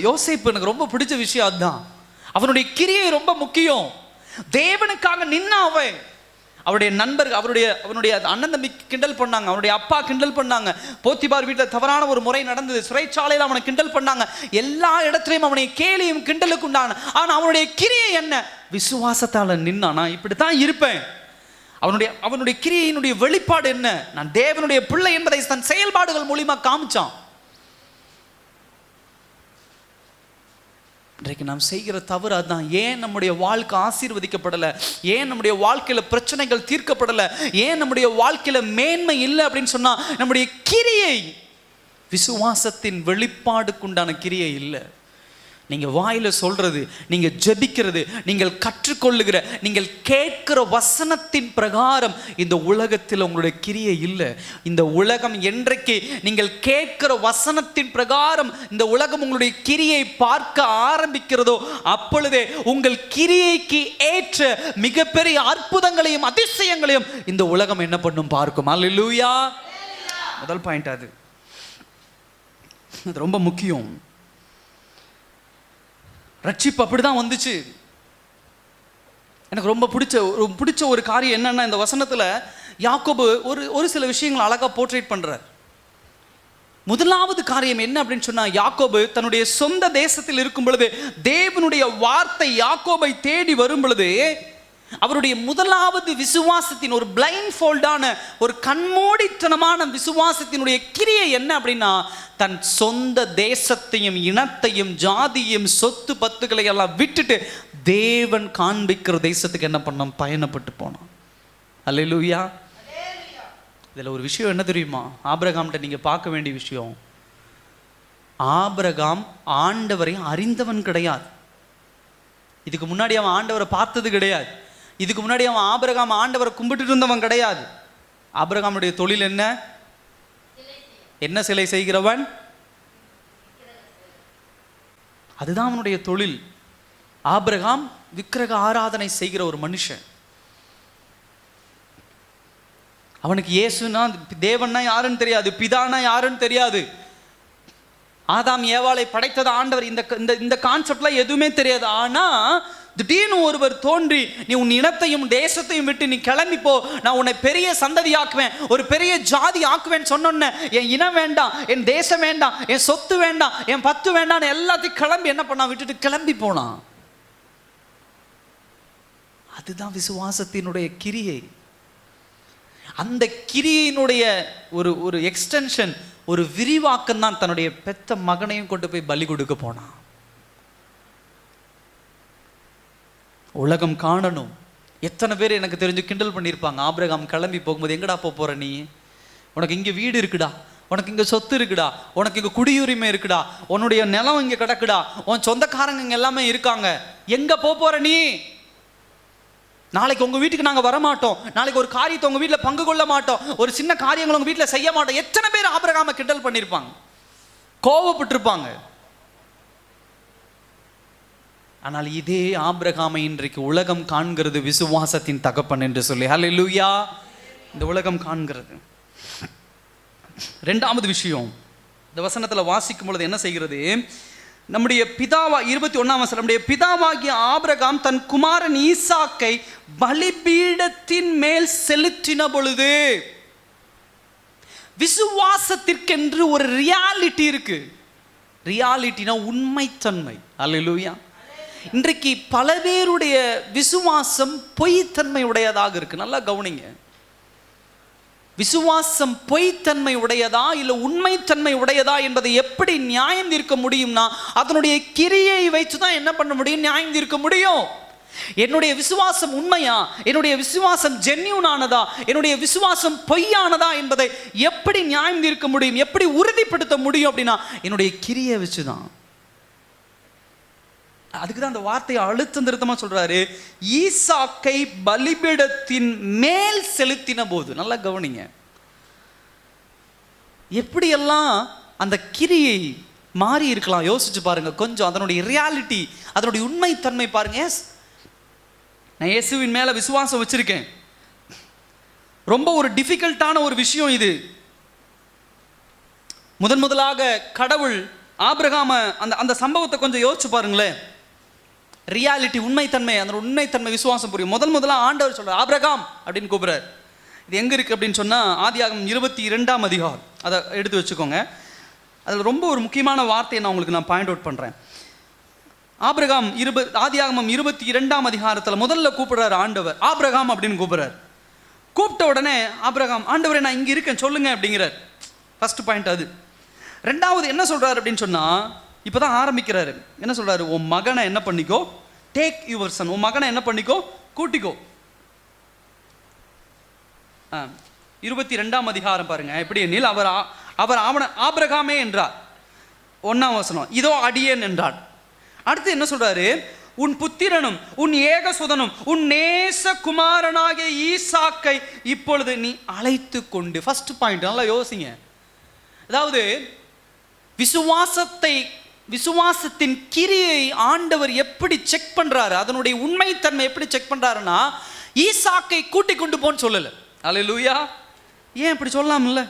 யோசேப்பு எனக்கு ரொம்ப பிடிச்ச விஷயம் அதுதான். அவனுடைய கிரியை ரொம்ப முக்கியம். தேவனுக்காக நின்னா அவருடைய நண்பர்கள், அவனுடைய அண்ணன் தம்பி கிண்டல் பண்ணாங்க, அவனுடைய அப்பா கிண்டல் பண்ணாங்க, போத்திபார் வீட்டில் தவறான ஒரு முறை நடந்தது, சிறைச்சாலையில் அவனை கிண்டல் பண்ணாங்க, எல்லா இடத்துலையும் அவனை கேலியும் கிண்டலுக்கு உண்டான. ஆனால் அவனுடைய கிரியை என்ன? விசுவாசத்தால் நின்னான். நான் இப்படித்தான் இருப்பேன். அவனுடைய கிரியையினுடைய வெளிப்பாடு என்ன? நான் தேவனுடைய பிள்ளை என்பதை தன் செயல்பாடுகள் மூலியமா காமிச்சான். இன்றைக்கு நாம் செய்கிற தவறு அதுதான். ஏன் நம்முடைய வாழ்க்கை ஆசீர்வதிக்கப்படலை? ஏன் நம்முடைய வாழ்க்கையில் பிரச்சனைகள் தீர்க்கப்படலை? ஏன் நம்முடைய வாழ்க்கையில் மேன்மை இல்லை அப்படின்னு சொன்னா நம்முடைய கிரியை, விசுவாசத்தின் வெளிப்பாடுக்குண்டான கிரியை இல்லை. நீங்கள் வாயில சொல்றது, நீங்கள் ஜெபிக்கிறது, நீங்கள் கற்றுக்கொள்ளுகிற, நீங்கள் கேட்கிற வசனத்தின் பிரகாரம் இந்த உலகத்தில் உங்களுடைய கிரியை இல்லை. இந்த உலகம் என்றைக்கு நீங்கள் கேட்கிற வசனத்தின் பிரகாரம் இந்த உலகம் உங்களுடைய கிரியை பார்க்க ஆரம்பிக்கிறதோ அப்பொழுதே உங்கள் கிரியைக்கு ஏற்ற மிகப்பெரிய அற்புதங்களையும் அதிசயங்களையும் இந்த உலகம் என்ன பண்ணும் பார்க்கும். அல்லேலூயா. முதல் பாயிண்ட் அது ரொம்ப முக்கியம். ரட்சிப்பு அப்படிதான் வந்துச்சு. எனக்கு ரொம்ப பிடிச்ச ஒரு காரியம் என்னன்னா, இந்த வசனத்துல யாக்கோபு ஒரு சில விஷயங்கள் அழகா போர்ட்ரேட் பண்றார். முதலாவது காரியம் என்ன அப்படின்னு சொன்னா, யாக்கோபு தன்னுடைய சொந்த தேசத்தில் இருக்கும் பொழுது தேவனுடைய வார்த்தை யாக்கோபை தேடி வரும் பொழுது அவருடைய முதலாவது விசுவாசத்தின் ஒரு பிளைண்ட் ஃபோல்டான ஒரு கண்மூடித்தனமான விசுவாசத்தினுடைய கிரியை என்ன அப்படின்னா, தன் சொந்த தேசத்தையும் இனத்தையும் ஜாதியையும் சொத்து பத்துக்களை எல்லாம் விட்டுட்டு தேவன் காண்பிக்கிற தேசத்துக்கு என்ன பண்ண பயணப்பட்டு போனான். அல்லேலூயா. இதுல ஒரு விஷயம் என்ன தெரியுமா? ஆபிரகாம்கிட்ட நீங்க பார்க்க வேண்டிய விஷயம், ஆபிரகாம் ஆண்டவரை அறிந்தவன் கிடையாது. இதுக்கு முன்னாடி அவன் ஆண்டவரை பார்த்தது கிடையாது. இதுக்கு முன்னாடி அவன் ஆபிரகாம் ஆண்டவரை கும்பிட்டு இருந்தவன் கிடையாது. ஆபிரகாமுடைய தொழில் என்ன? என்ன சிலை செய்கிறவன்? அதுதான் அவனுடைய தொழில். ஆபிரகாம் விக்கிரக ஆராதனை செய்கிற ஒரு மனுஷன். அவனுக்கு இயேசுனா தேவன்னா யாருன்னு தெரியாது, பிதானா யாருன்னு தெரியாது, ஆதாம் ஏவாளை படைத்தது ஆண்டவர், இந்த கான்செப்ட்லாம் எதுவுமே தெரியாது. ஆனா திடீர்னு ஒருவர் தோன்றி, நீ உன் இனத்தையும் தேசத்தையும் விட்டு நீ கிளம்பி போ, நான் உன்னை பெரிய சந்ததி ஆக்குவேன், ஒரு பெரிய ஜாதி ஆக்குவேன் சொன்னோன்ன, என் இனம் வேண்டாம், என் தேசம் வேண்டாம், என் சொத்து வேண்டாம், என் பத்து வேண்டாம், எல்லாத்தையும் கிளம்பி என்ன பண்ணா, விட்டுட்டு கிளம்பி போனான். அதுதான் விசுவாசத்தினுடைய கிரியை. அந்த கிரியையினுடைய ஒரு எக்ஸ்டென்ஷன், ஒரு விரிவாக்கம் தான் தன்னுடைய பெத்த மகனையும் கொண்டு போய் பலி கொடுக்க போனான். உலகம் காணணும். எத்தனை பேர் எனக்கு தெரிஞ்சு கிண்டல் பண்ணியிருப்பாங்க. ஆபிரகாம் கிளம்பி போகும்போது, எங்கடா போற நீ? உனக்கு இங்கே வீடு இருக்குடா, உனக்கு இங்கே சொத்து இருக்குடா, உனக்கு இங்கே குடியுரிமை இருக்குடா, உன்னுடைய நிலம் இங்கே கிடக்குடா, உன் சொந்தக்காரங்க இங்கே எல்லாமே இருக்காங்க, எங்கே போற நீ? நாளைக்கு உங்கள் வீட்டுக்கு நாங்கள் வரமாட்டோம், நாளைக்கு ஒரு காரியத்தை உங்கள் வீட்டில் பங்கு கொள்ள மாட்டோம், ஒரு சின்ன காரியங்கள் உங்கள் வீட்டில் செய்ய மாட்டோம். எத்தனை பேர் ஆபிரகாமை கிண்டல் பண்ணியிருப்பாங்க, கோவப்பட்டிருப்பாங்க. ஆனால் இதே ஆபிரகாமை இன்றைக்கு உலகம் காண்கிறது விசுவாசத்தின் தகப்பன் என்று சொல்லி. ஹல்லேலூயா. இந்த உலகம் காண்கிறது. இரண்டாவது விஷயம், இந்த வசனத்தில் வாசிக்கும் பொழுது என்ன செய்கிறது, நம்முடைய பிதாவா 21ஆம் வசனம், நம்முடைய பிதாவாகிய ஆபிரகாம் தன் குமாரன் ஈசாக்கை பலிபீடத்தின் மேல் செலுத்தின பொழுது, விசுவாசத்திற்கென்று ஒரு ரியாலிட்டி இருக்கு. ரியாலிட்டினா உண்மைத்தன்மை. அல்லேலூயா. இன்றைக்கு பல பேருடைய விசுவாசம் பொய்த்தன்மை உடையதாக இருக்கு. நல்லா கவனிங்க. விசுவாசம் பொய்த்தன்மை உடையதா இல்லை உண்மைத்தன்மை உடையதா என்பதை எப்படி நியாயம் தீர்க்க முடியும்னா, அதனுடைய கிரியை வைத்து தான் என்ன பண்ண முடியும், நியாயம் தீர்க்க முடியும். என்னுடைய விசுவாசம் உண்மையா, என்னுடைய விசுவாசம் ஜென்யூனானதா, என்னுடைய விசுவாசம் பொய்யானதா என்பதை எப்படி நியாயம் தீர்க்க முடியும், எப்படி உறுதிப்படுத்த முடியும் அப்படின்னா, என்னுடைய கிரியை வச்சுதான். அதுக்கு தான் அந்த வார்த்தையை அழுத்தம் திருத்தமாக சொல்றாரு, ஈசாக்கை பலிபீடத்தின் மேல் செலுத்தின போது. நல்லா கவனிங்க, எப்படியெல்லாம் அந்த கிரியை மாறி இருக்கலாம் யோசிச்சு பாருங்க கொஞ்சம். அதனுடைய ரியாலிட்டி, அதனுடைய உண்மைத்தன்மை பாருங்க. எஸ், நான் இயேசுவின் மேல விசுவாசம் வச்சிருக்கேன். ரொம்ப ஒரு டிஃபிகல்ட்டான ஒரு விஷயம் இது. முதலாக கடவுள் ஆபிரகாம அந்த சம்பவத்தை கொஞ்சம் யோசிச்சு பாருங்களேன். ரியாலிட்டி, உண்மைத்தன்மை, அந்த உண்மைத்தன்மை விசுவாசம் புரியும். முதல்ல ஆண்டவர் சொல்றார் ஆபிரகாம் அப்படின்னு கூப்பிடுறார். இது எங்க இருக்கு அப்படின்னு சொன்னா ஆதியாகமம் 22ஆம் அதிகாரம், அதை எடுத்து வச்சுக்கோங்க. அதில் ரொம்ப ஒரு முக்கியமான வார்த்தையை நான் உங்களுக்கு பாயிண்ட் அவுட் பண்றேன். ஆபிரகாம் ஆதியாகமம் 22ஆம் அதிகாரத்தில் முதல்ல கூப்பிடுறாரு ஆண்டவர், ஆபிரகாம் அப்படின்னு கூப்பிடுறாரு. கூப்பிட்ட உடனே ஆபிரகாம், ஆண்டவரே நான் இங்க இருக்கேன் சொல்லுங்க அப்படிங்கிறார். ஃபர்ஸ்ட் பாயிண்ட் அது. ரெண்டாவது என்ன சொல்றாரு அப்படின்னு சொன்னா, இப்பதான் ஆரம்பிக்கிறாரு. என்ன சொல்றாரு, உன் மகனை என்ன பண்ணிக்கோ, டேக் யுவர் சன், உன் மகனை என்ன பண்ணிக்கோ, கூட்டிக்கோ. 22ஆம் அதிகாரம் பாருங்க எப்படி எண்ணில் அவர் ஆபிரகாமே என்றார். 1ஆம் வசனம், இதோ அடியேன் என்றார். அடுத்து என்ன சொல்றாரு, உன் புத்திரனும் உன் ஏகசுதனும் உன் நேச குமாரனாகிய ஈசாக்கை இப்பொழுது நீ அழைத்து கொண்டு. ஃபர்ஸ்ட் பாயிண்ட் நல்லா யோசிங்க. அதாவது விசுவாசத்தின் கிரியை ஆண்டவர் எப்படி செக் பண்றாரு, அதனுடைய உண்மைத்தன்மை எப்படி செக் பண்றாருன்னா, ஈசாக்கை கூட்டி கொண்டு போன்னு சொல்லல. அல்லேலூயா. ஏன் இப்படி சொல்லலாம்ல,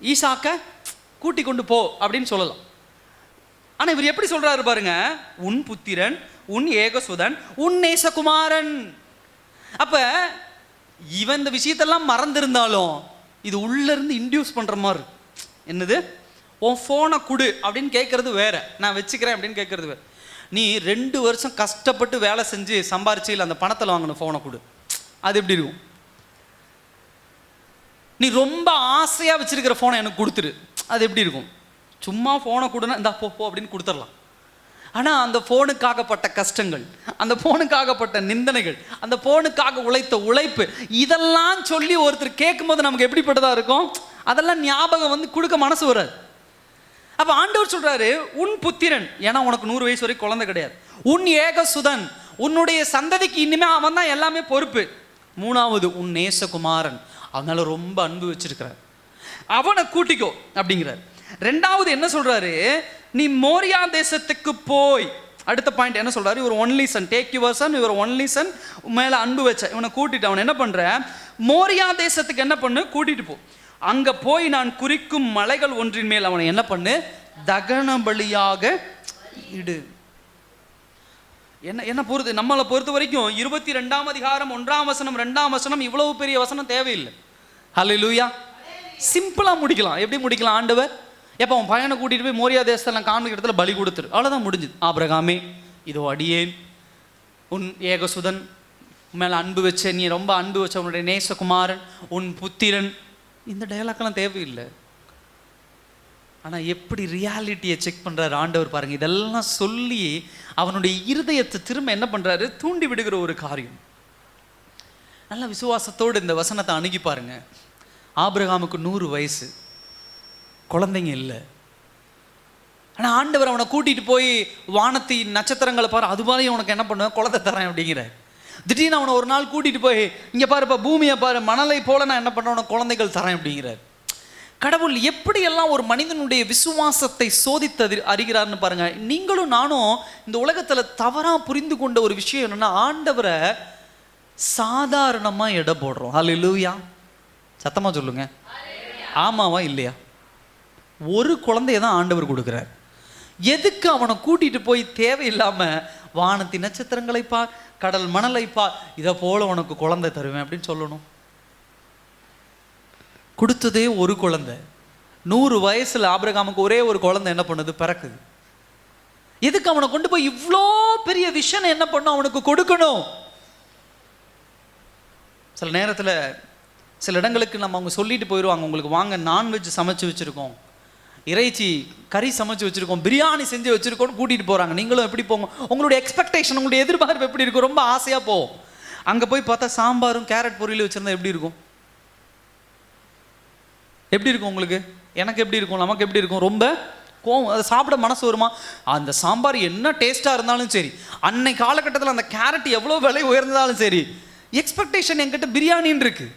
ஈசாக்க கூட்டி கொண்டு போ அப்படின்னு சொல்லலாம். ஆனா இவர் எப்படி சொல்றாரு பாருங்க, உன் புத்திரன் உன் ஏகசுதன் உன் நேசகுமாரன். அப்ப இவன் இந்த விஷயத்தெல்லாம் மறந்திருந்தாலும் இது உள்ள இருந்து இன்டியூஸ் பண்ற மாதிரி. என்னது, உன் ஃபோனை கொடு அப்படின்னு கேட்கறது வேற, நான் வச்சுக்கிறேன் அப்படின்னு கேட்கறது வேற. நீ 2 வருஷம் கஷ்டப்பட்டு வேலை செஞ்சு சம்பாரிச்சு இல்லை அந்த பணத்தில் வாங்கணும் ஃபோனை கொடு, அது எப்படி இருக்கும்? நீ ரொம்ப ஆசையா வச்சிருக்கிற ஃபோனை எனக்கு கொடுத்துரு, அது எப்படி இருக்கும்? சும்மா ஃபோனை கொடுனா இந்தா போ அப்படின்னு கொடுத்துடலாம். ஆனால் அந்த ஃபோனுக்காகப்பட்ட கஷ்டங்கள், அந்த ஃபோனுக்காகப்பட்ட நிந்தனைகள், அந்த ஃபோனுக்காக உழைத்த உழைப்பு, இதெல்லாம் சொல்லி ஒருத்தர் கேட்கும்போது நமக்கு எப்படிப்பட்டதாக இருக்கும்? அதெல்லாம் ஞாபகம் வந்து கொடுக்க மனசு வராது. அப்போ ஆண்டவர் சொல்றாரு, உன் புத்திரன், ஏன்னா உனக்கு 100 வயசு வரைக்கும் குழந்தை கிடையாது, உன் ஏகசுதன், உன்னுடைய சந்ததிக்கு இனிமே அவன் தான் எல்லாமே பொறுப்பு. 3வது உன் நேசகுமாரன், அதனால ரொம்ப அன்பு வச்சிருக்கிறார், அவனை கூட்டிக்கோ அப்படிங்கிறார். 2வது என்ன சொல்றாரு, நீ மோரியா தேசத்துக்கு போய். அடுத்த பாயிண்ட் என்ன சொல்றாரு, இவர் only Sun, take your son, இவர் ஒன்லி சன், மேல அன்பு வச்ச இவனை கூட்டிட்டு அவன் என்ன பண்ற, மோரியா தேசத்துக்கு என்ன பண்ணு, கூட்டிட்டு போ. அங்க போய் நான் குறிக்கும் மலைகள் ஒன்றின் மேல் அவனை என்ன பண்ணு, தகன பலியாக இடு. என்ன பொறுத்து, நம்மளை பொறுத்த வரைக்கும் 22ஆம் அதிகாரம் 1ஆம் வசனம் 2ஆம் வசனம் இவ்வளவு பெரிய வசனம் தேவையில்லை. ஹல்லேலூயா. சிம்பிளா முடிக்கலாம். எப்படி முடிக்கலாம்? ஆண்டவர் எப்போ அவன் பையனை கூட்டிட்டு போய் மோரியா தேசத்தில் காண்பிக்கிற இடத்துல பலி கொடுத்துரு, அவ்வளோதான் முடிஞ்சுது. ஆபிரகாமே இதோ அடியேன் உன் ஏகசுதன், மேலே அன்பு வச்ச, நீ ரொம்ப அன்பு வச்ச உன்னுடைய நேசகுமாரன், உன் புத்திரன். இந்த டயலாக்லாம் தேவையில்லை. ஆனால் எப்படி ரியாலிட்டியை செக் பண்ணுறாரு ஆண்டவர் பாருங்க. இதெல்லாம் சொல்லி அவனுடைய இருதயத்தை திரும்ப என்ன பண்ணுறாரு, தூண்டி விடுகிற ஒரு காரியம். நல்ல விசுவாசத்தோடு இந்த வசனத்தை அணுகி பாருங்க. ஆபிரகாமுக்கு 100 வயசு, குழந்தைங்க இல்லை. ஆனால் ஆண்டவர் அவனை கூட்டிகிட்டு போய் வானத்தின் நட்சத்திரங்களை பாரு, அது மாதிரி உனக்கு என்ன பண்ணுவேன், குழந்தை தரேன் அப்படிங்கிற. திடீர்னு அவனை ஒரு நாள் கூட்டிகிட்டு போய் இங்கே பாருப்பா பூமியை பாரு, மணலை போல நான் என்ன பண்ணுறேன், உனக்கு குழந்தைகள் தரேன் அப்படிங்கிறார். கடவுள் எப்படியெல்லாம் ஒரு மனிதனுடைய விசுவாசத்தை சோதித்து அறிகிறார்னு பாருங்க. நீங்களும் நானும் இந்த உலகத்தில் தவறாக புரிந்து கொண்ட ஒரு விஷயம் என்னன்னா, ஆண்டவரை சாதாரணமாக எடை போடுறோம். ஹல்லேலூயா. சத்தமாக சொல்லுங்க, ஆமாவா இல்லையா? ஒரு குழந்தைய தான் ஆண்டவர் கொடுக்குறார். எதுக்கு அவனை கூட்டிட்டு போய் தேவையில்லாமல் வானத்தின் நட்சத்திரங்களை பார், கடல் மணலை பார், இதை போல உனக்கு குழந்தை தருவேன் அப்படின்னு சொல்லணும்? கொடுத்ததே ஒரு குழந்தை. 100 வயசுல ஆபிரகாமுக்கு ஒரே ஒரு குழந்தை என்ன பண்ணுது, பிறக்குது. எதுக்கு அவனை கொண்டு போய் இவ்வளோ பெரிய விஷயம் என்ன பண்ணும், அவனுக்கு கொடுக்கணும்? சில நேரத்தில் சில இடங்களுக்கு நம்ம அவங்க சொல்லிட்டு போயிடுவாங்க, உங்களுக்கு வாங்க நான்வெஜ் சமைச்சு வச்சுருக்கோம், இறைச்சி கறி சமைச்சு வச்சுருக்கோம், பிரியாணி செஞ்சு வச்சுருக்கோன்னு கூட்டிகிட்டு போகிறாங்க. நீங்களும் எப்படி போங்க, உங்களுடைய எக்ஸ்பெக்டேஷன், உங்களுடைய எதிர்பார்ப்பு எப்படி இருக்கும்? ரொம்ப ஆசையாக போவோம். அங்கே போய் பார்த்தா சாம்பாரும் கேரட் பொரியலும் வச்சுருந்தா எப்படி இருக்கும்? எப்படி இருக்கும் உங்களுக்கு? எனக்கு எப்படி இருக்கும்? நமக்கு எப்படி இருக்கும்? ரொம்ப கோவம், அதை சாப்பிட மனசு வருமா? அந்த சாம்பார் என்ன டேஸ்ட்டாக இருந்தாலும் சரி, அன்னை காலகட்டத்தில் அந்த கேரட் எவ்வளோ விலை உயர்ந்தாலும் சரி, எக்ஸ்பெக்டேஷன் என்கிட்ட பிரியாணின்னு இருக்கு,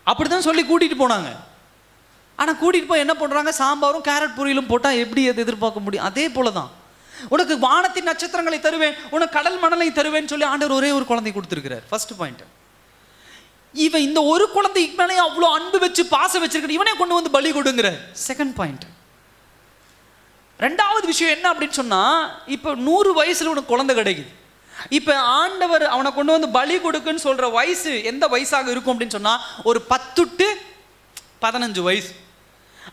அப்படி தான் சொல்லி கூட்டிகிட்டு போனாங்க. ஆனால் கூட்டிகிட்டு போய் என்ன பண்ணுறாங்க? சாம்பாரும் கேரட் பொரியலும் போட்டால் எப்படி அதை எதிர்பார்க்க முடியும்? அதே போல தான் உனக்கு வானத்தின் நட்சத்திரங்களை தருவேன், உனக்கு கடல் மணலை தருவேன்னு சொல்லி ஆண்டவர் ஒரே ஒரு குழந்தை கொடுத்துருக்கிறார். First point. இவன் இந்த ஒரு குழந்தைக்கு மேலே அவ்வளோ அன்பு வச்சு பாசம் வச்சிருக்க, இவனே கொண்டு வந்து பலி கொடுங்கிற. Second point. ரெண்டாவது விஷயம் என்ன அப்படின்னு சொன்னா, இப்போ 100 வயசுல உனக்கு குழந்தை கிடைக்குது. இப்போ ஆண்டவர் அவனை கொண்டு வந்து பலி கொடுக்குன்னு சொல்ற வயசு எந்த வயசாக இருக்கும் அப்படின்னு சொன்னா, ஒரு 10 to 15 வயசு.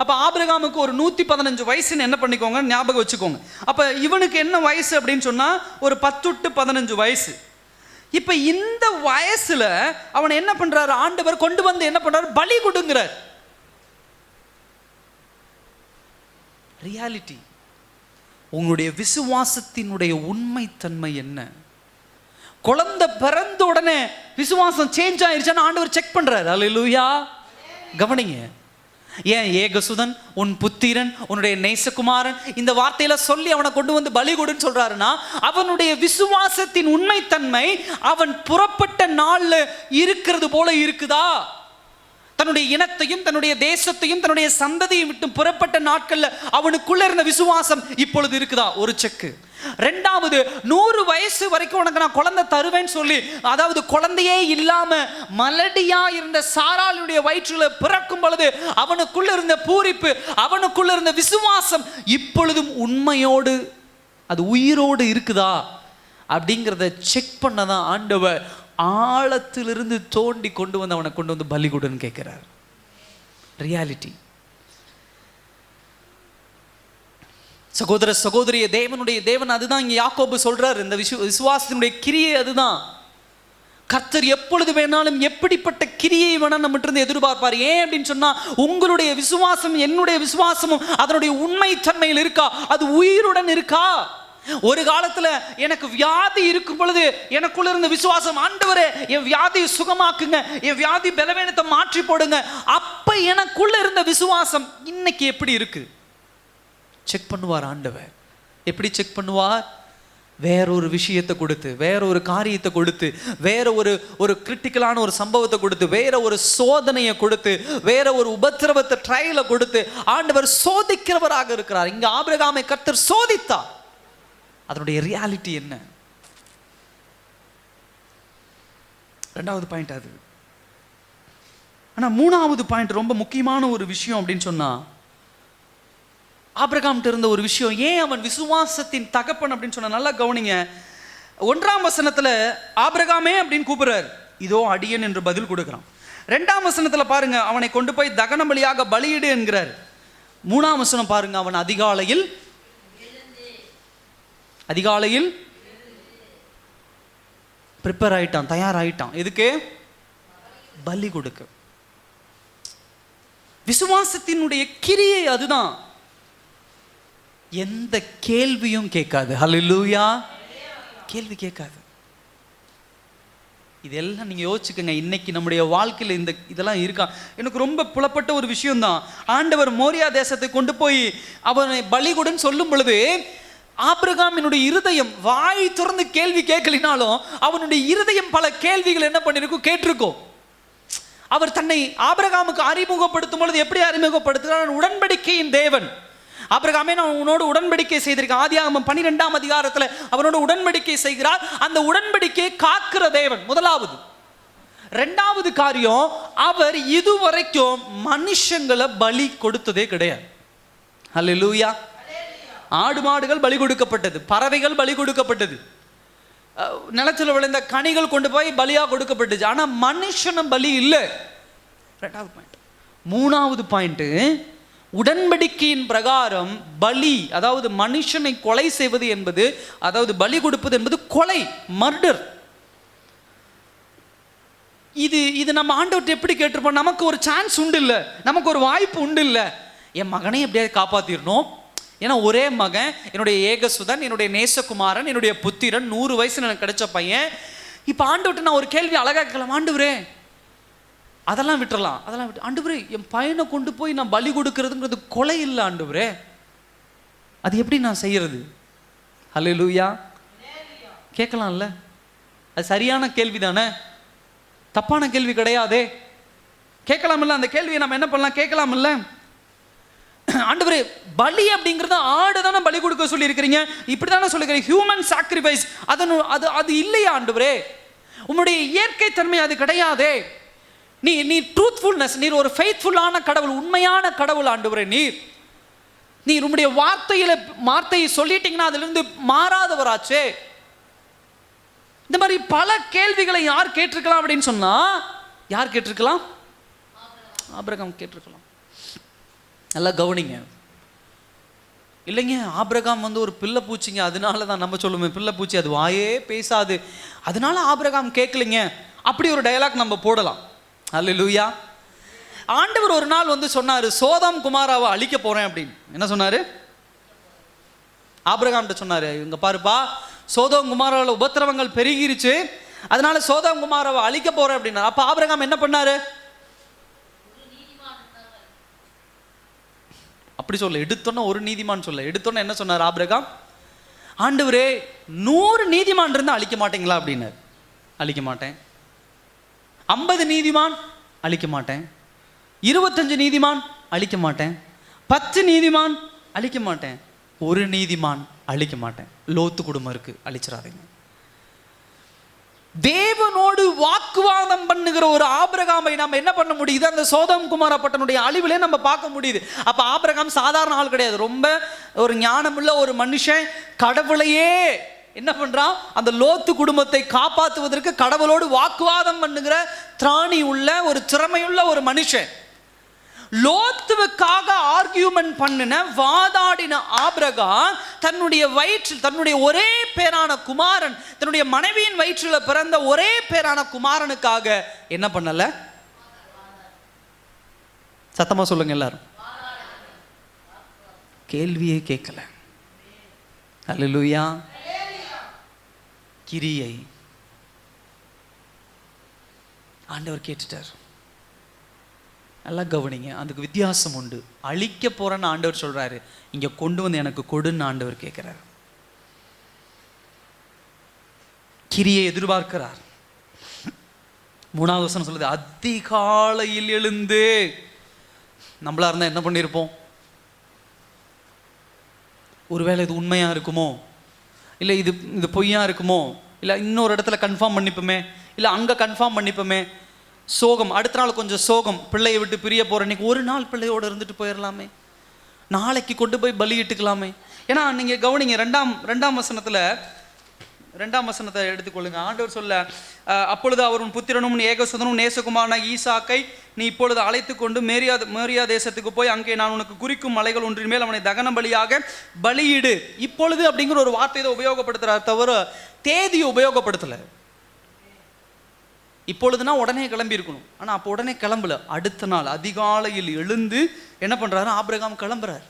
அப்போ ஆபிரகாமுக்கு ஒரு 115 வயசுன்னு என்ன பண்ணிக்கோங்க, ஞாபகம் வச்சுக்கோங்க. அப்போ இவனுக்கு என்ன வயசு அப்படின்னு சொன்னா, ஒரு 10 to 15 வயசு. இப்போ இந்த வயசுல அவனை என்ன பண்றாரு? ஆண்டவர் கொண்டு வந்து என்ன பண்றாரு? பலி கொடுங்கிறார். ரியாலிட்டி. உங்களுடைய விசுவாசத்தினுடைய உண்மைத்தன்மை என்ன? குழந்தை பிறந்த உடனே விசுவாசம் சேஞ்ச் ஆயிருச்சான்னு ஆண்டவர் செக் பண்றாரு. அல்லேலூயா. கவனிங்க. ஏன் ஏகசுதன் உன் புத்திரன் உன்னுடைய நேசகுமாரன் இந்த வார்த்தையில சொல்லி அவனை கொண்டு வந்து பலி கொடுன்னு சொல்றாருன்னா, அவனுடைய விசுவாசத்தின் உண்மைத்தன்மை அவன் புறப்பட்ட நாள்ல இருக்கிறது போல இருக்குதா? தன்னுடைய இனத்தையும் தன்னுடைய தேசத்தையும் தன்னுடைய சந்ததியும் விட்டு புறப்பட்ட நாட்கள்ல அவனுக்குள்ள இருந்த விசுவாசம் இப்பொழுது இருக்குதா? ஒரு செக்கு. ரெண்டாவது, 100 வயசு வரைக்கும் உனக்கு நான் குழந்தை தருவேன்னு சொல்லி, அதாவது குழந்தையே இல்லாம மலடியா இருந்த சாராளுடைய வயிற்றுல பிறக்கும் பொழுது அவனுக்குள்ள இருந்த பூரிப்பு, அவனுக்குள்ள இருந்த விசுவாசம் இப்பொழுதும் உண்மையோடு அது உயிரோடு இருக்குதா அப்படிங்கிறத செக் பண்ணதான் ஆண்டவர் ஆழத்திலிருந்து தோண்டி கொண்டு வந்து அவனை கொண்டு வந்து பலி கொடுன்னு கேட்கிறார். ரியாலிட்டி. சகோதர சகோதரிய, தேவனுடைய தேவன் அதுதான் இங்கே யாக்கோபு சொல்றார். இந்த விசுவாசத்தினுடைய கிரியை அதுதான். கர்த்தர் எப்பொழுது வேணாலும் எப்படிப்பட்ட கிரியை வேணாலும் நம்மகிட்ட இருந்து எதிர்பார்ப்பார். ஏன் அப்படின்னு சொன்னா, உங்களுடைய விசுவாசம் என்னுடைய விசுவாசமும் அதனுடைய உண்மைத்தன்மையில் இருக்கா? அது உயிருடன் இருக்கா? ஒரு காலத்துல எனக்கு வியாதி இருக்கும் பொழுது எனக்குள்ள இருந்த விசுவாசம், ஆண்டவரே என் வியாதியை சுகமாக்குங்க, என் வியாதி பலவீனத்தை மாற்றி போடுங்க, அப்ப எனக்குள்ள இருந்த விசுவாசம் இன்னைக்கு எப்படி இருக்கு? செக் பண்ணுவார் ஆண்டவர். எப்படி செக் பண்ணுவார்? வேறொரு விஷயத்தை கொடுத்து, வேற ஒரு காரியத்தை கொடுத்து, வேற ஒரு கிரிட்டிக்கலான ஒரு சம்பவத்தை கொடுத்து, வேற ஒரு சோதனையை கொடுத்து, வேற ஒரு உபத்திரவத்தை ட்ரையலை கொடுத்து ஆண்டவர் சோதிக்கிறவராக இருக்கிறார். இங்க ஆபிரகாமை கர்த்தர் சோதித்தார். அதனுடைய ரியாலிட்டி என்ன? ரெண்டாவது பாயிண்ட் அது. ஆனா மூணாவது பாயிண்ட் ரொம்ப முக்கியமான ஒரு விஷயம் அப்படின்னு சொன்னா, ஆபிரகாம்கிட்ட இருந்த ஒரு விஷயம். ஏன் அவன் விசுவாசத்தின் தகப்பன் அப்படின்னு சொன்னா, நல்லா கவனிங்க. 1ஆம் வசனத்துல ஆபிரகாமே அப்படின்னு கூப்பிடுறாரு, இதோ அடியன் என்று பதில் கொடுக்கிறான். 2ஆம் வசனத்துல பாருங்க, அவனை கொண்டு போய் தகன பலியாக பலியிடு என்கிறார். 3ஆம் வசனம் பாருங்க, அவன் அதிகாலையில் ப்ரிப்பேர் ஆயிட்டான், தயாராயிட்டான். எதுக்கு? பலி கொடுக்க. விசுவாசத்தினுடைய கிரியை அதுதான். எந்த கேள்வியும் கேட்காது. ஹல்லேலூயா. கேள்வி கேட்காது. இதெல்லாம் நீங்க யோசிச்சுக்கங்க. இன்னைக்கு நம்முடைய வாழ்க்கையில் இதெல்லாம் இருக்கா? எனக்கு ரொம்ப புலப்பட்ட ஒரு விஷயம் தான். ஆண்டவர் மோரியா தேசத்தை கொண்டு போய் அவனை பலி கொடுன்னு சொல்லும் பொழுது, ஆபிரகாமினுடைய இருதயம் வாய் திறந்து கேள்வி கேட்கலினாலும் அவனுடைய இருதயம் பல கேள்விகள் என்ன பண்ணிருக்கும்? கேட்டிருக்கும். அவர் தன்னை ஆபிரகாமுக்கு அறிமுகப்படுத்தும் பொழுது எப்படி அறிமுகப்படுத்துகிறார்? உடன்படிக்கையின் தேவன். ஆபிரகாமே, நான் உன்னோடு உடன்படிக்கை செய்திருக்கேன். ஆதியாகமம் 12ஆம் அதிகாரத்துல அவனோட உடன்படிக்கை செய்கிறார். அந்த உடன்படிக்கையை காக்கிற தேவன் முதலாவது. ரெண்டாவது காரியம், அவர் இதுவரைக்கும் மனுஷங்களை பலி கொடுத்ததே கிடையாது. ஹல்லேலூயா. ஆடு மாடுகள் பலி கொடுக்கப்பட்டது, பறவைகள் பலி கொடுக்கப்பட்டது, நிலத்தில் விளைந்த கனிகள் கொண்டு போய் பலியா கொடுக்கப்பட்டது. ஆனா மனுஷனும் பலி இல்லை. ரெண்டாவது பாயிண்ட். மூணாவது பாயிண்ட், உடன்படிக்கையின் பிரகாரம் பலி, அதாவது மனுஷனை கொலை செய்வது என்பது, அதாவது பலி கொடுப்பது என்பது கொலை, மர்டர். இது நம்ம ஆண்டவர்கிட்ட எப்படி கேட்டிருப்போம்? நமக்கு ஒரு சான்ஸ் உண்டு இல்லை, நமக்கு ஒரு வாய்ப்பு உண்டு இல்லை, என் மகனை எப்படியாவது காப்பாத்திரணும், ஏன்னா ஒரே மகன், என்னுடைய ஏகசுதன், என்னுடைய நேசகுமாரன், என்னுடைய புத்திரன், 100 வயசுல எனக்கு கிடைச்ச பையன். இப்போ ஆண்டவர்கிட்ட நான் ஒரு கேள்வி அழகா கேட்கலாம். ஆண்டவரே, அதெல்லாம் விட்டுறலாம், அதெல்லாம் விட்டு, ஆண்டவரே என் பையனை கொண்டு போய் நான் பலி கொடுக்கறதுங்கிறது கொலை இல்லை ஆண்டவரே. அது எப்படி நான் செய்யறது? ஹல்லேலூயா. கேட்கலாம்ல, அது சரியான கேள்வி தானே, தப்பான கேள்வி கிடையாதே. கேட்கலாம்ல, அந்த கேள்வியை நம்ம என்ன பண்ணலாம், கேட்கலாம்ல. ஆண்டவரே, பலி அப்படிங்கிறது ஆடு தானே பலி கொடுக்க சொல்லி இருக்கிறீங்க, இப்படி தானே சொல்லுகிறீங்க, ஹியூமன் சாக்ரிஃபைஸ், அது இல்லையா ஆண்டவரே? உன்னுடைய இயற்கை தன்மை அது கிடையாதே. நீ ட்ரூத்ஃபுல்னஸ், நீர் ஒரு ஃபெய்த்ஃபுல்லான கடவுள், உண்மையான கடவுள் ஆண்டவரே. நீர் உம்முடைய வார்த்தையை சொல்லிட்டீங்கன்னா அதிலிருந்து மாறாதவராச்சே. இந்த மாதிரி பல கேள்விகளை யார் கேட்டிருக்கலாம் அப்படின்னு சொன்னா, யார் கேட்டிருக்கலாம்? ஆபிரகாம் கேட்டிருக்கலாம். நல்லா கவனிங்க. இல்லைங்க, ஆபிரகாம் ஒரு பிள்ளை பூச்சிங்க, அதனால தான் நம்ம சொல்லுவோம் பிள்ளை பூச்சி அது வாயே பேசாது, அதனால ஆபிரகாம் கேட்கலைங்க, அப்படி ஒரு டயலாக் நம்ம போடலாம். அல்லேலூயா. ஆண்டவர் ஒரு நாள் சொன்னாரு, சோதம் குமாராவை அழிக்க போறேன் அப்படின்னு. என்ன சொன்னாரு? ஆபிரகாம் சொன்னாரு, இங்க பாருப்பா, சோதம் குமாராவில் உபத்திரவங்கள் பெருகிருச்சு, அதனால சோதம் குமாராவை அழிக்க போறேன் அப்படின்னா. அப்ப ஆபிரகாம் என்ன பண்ணாரு? அப்படி சொல்ல, எடுத்தோன்னா ஒரு நீதிமான் சொல்ல, எடுத்தோன்னா என்ன சொன்னார் ஆபிரகாம்? ஆண்டவரே, 100 நீதிமான் இருந்தா அழிக்க மாட்டீங்களா அப்படின்னாரு. அழிக்க மாட்டேன். 50 நீதிமான் அழிக்க மாட்டேன். 25 நீதிமான் அழிக்க மாட்டேன். 10 நீதிமான் அழிக்க மாட்டேன். 1 நீதிமான் அழிக்க மாட்டேன். லோத்து குடும்பம் இருக்கு, அழிச்சிடாதீங்க. தேவனோடு வாக்குவாதம் பண்ணுகிற ஒரு ஆபிரகாமை நம்ம என்ன பண்ண முடியுது? அந்த சோதம் குமார பட்டனுடைய அழிவிலே நம்ம பார்க்க முடியுது. அப்ப ஆபிரகாம் சாதாரண ஆள் கிடையாது, ரொம்ப ஒரு ஞானமுள்ள ஒரு மனுஷன். கடவுளையே என்ன பண்றான்? அந்த லோத்து குடும்பத்தை காப்பாற்றுவதற்கு கடவுளோடு வாக்குவாதம் பண்ணுகிற திராணி உள்ள ஒரு திறமையுள்ள ஒரு மனுஷன். லோத்துவுக்காக ஆர்கியூமெண்ட் பண்ணின, வாதாடின ஆபிரகாம் தன்னுடைய வயிற்றில், தன்னுடைய ஒரே பேரான குமாரன், தன்னுடைய மனைவியின் வயிற்றில் பிறந்த ஒரே பேரான குமாரனுக்காக என்ன பண்ணல? சத்தமா சொல்லுங்க எல்லாரும். கேள்வியே கேட்கல. அல்லேலூயா. கிரியை ஆண்டவர் கேட்டுட்டார். நல்லா கவனிங்க, அதுக்கு வித்தியாசம் உண்டு. அழிக்க போறேன்னு ஆண்டவர் சொல்றாரு, இங்க கொண்டு வந்து எனக்கு கொடுன்னு ஆண்டவர் கேட்கிறார். கிரியை எதிர்பார்க்கிறார். 3வது வசனம் சொல்லுது, அதிகாலையில் எழுந்து. நம்மளா இருந்தா என்ன பண்ணியிருப்போம்? ஒருவேளை இது உண்மையா இருக்குமோ, இல்லை இது பொய்யா இருக்குமோ, இல்லை இன்னொரு இடத்துல கன்ஃபார்ம் பண்ணிப்போமே, இல்லை அங்கே கன்ஃபார்ம் பண்ணிப்போமே. சோகம், அடுத்த நாள் கொஞ்சம் சோகம், பிள்ளையை விட்டு பிரிய போகிற இன்னைக்கு ஒரு நாள் பிள்ளையோடு இருந்துட்டு போயிடலாமே, நாளைக்கு கொண்டு போய் பலியிட்டுக்கலாமே. ஏன்னா நீங்கள் கவனிங்க, ரெண்டாம் வசனத்தை எடுத்துக்கொள்ளுங்க. ஆண்டவர் சொல்ல, அப்பொழுது அவர் உன் புத்திரனும் ஏகசுதனும் நேசகுமாரனாக ஈசாக்கை நீ இப்பொழுது அழைத்து கொண்டு மேரியா தேசத்துக்கு போய் அங்கே நான் உனக்கு குறிக்கும் மலைகள் ஒன்றின் மேல் அவனை தகன பலியாக பலியிடு. இப்பொழுது அப்படிங்கிற ஒரு வார்த்தையை உபயோகப்படுத்துறார் தவிர தேதியை உபயோகப்படுத்தலை. இப்பொழுதுனா உடனே கிளம்பி இருக்கணும், ஆனால் அப்போ உடனே கிளம்பல. அடுத்த நாள் அதிகாலையில் எழுந்து என்ன பண்றாரு? ஆபிரகாம் கிளம்புறார்.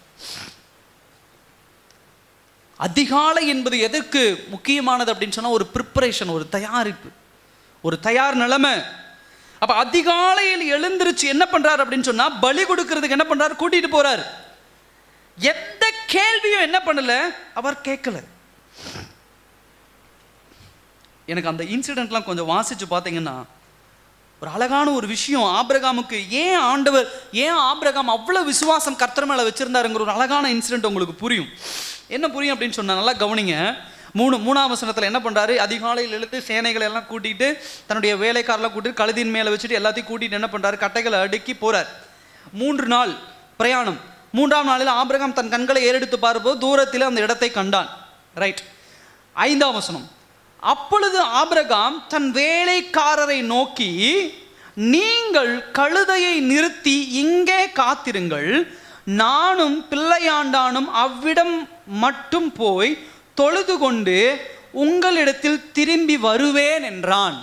அதிகாலை என்பது எதற்கு முக்கியமானது அப்படின்னு சொன்னா, ஒரு ப்ரிப்பரேஷன், ஒரு தயாரிப்பு, ஒரு தயார் நிலைமை. அப்ப அதிகாலையில் எழுந்திருச்சு என்ன பண்றாரு அப்படின்னு சொன்னா, பலி கொடுக்கிறதுக்கு என்ன பண்றாரு? கூட்டிட்டு போறார். எந்த கேள்வியும் என்ன பண்ணல, அவர் கேட்கல. எனக்கு அந்த இன்சிடென்ட்லாம் கொஞ்சம் வாசிச்சு பார்த்தீங்கன்னா ஒரு அழகான ஒரு விஷயம். ஆபிரகாமுக்கு ஏன் ஆபிரகாம் அவ்வளவு விசுவாசம் கர்த்தர் மேல வச்சிருந்தாருங்கிற ஒரு அழகான இன்சிடென்ட் உங்களுக்கு புரியும். என்ன புரியும் அப்படின்னு சொன்னா, நல்லா கவனிங்க. 3ஆம் வசனத்தில் என்ன பண்றாரு? அதிகாலையில் எழுத்து சேனைகளை எல்லாம் கூட்டிட்டு, தன்னுடைய வேலைக்காரெல்லாம் கூட்டிட்டு, கழுதின் மேலே வச்சுட்டு எல்லாத்தையும் கூட்டிட்டு என்ன பண்றாரு? கட்டைகளை அடுக்கி போறார். 3 நாள் பிரயாணம். 3ஆம் நாளில் ஆபிரகாம் தன் கண்களை ஏறெடுத்து பார்ப்போது தூரத்தில் அந்த இடத்தை கண்டான். ரைட். 5ஆம் வசனம், அப்பொழுது ஆபிரகாம் தன் வேலைக்காரரை நோக்கி, நீங்கள் கழுதையை நிறுத்தி இங்கே காத்திருங்கள், நானும் பிள்ளையாண்டானும் அவ்விடம் மட்டும் போய் தொழுது கொண்டு உங்களிடத்தில் திரும்பி வருவேன் என்றான்.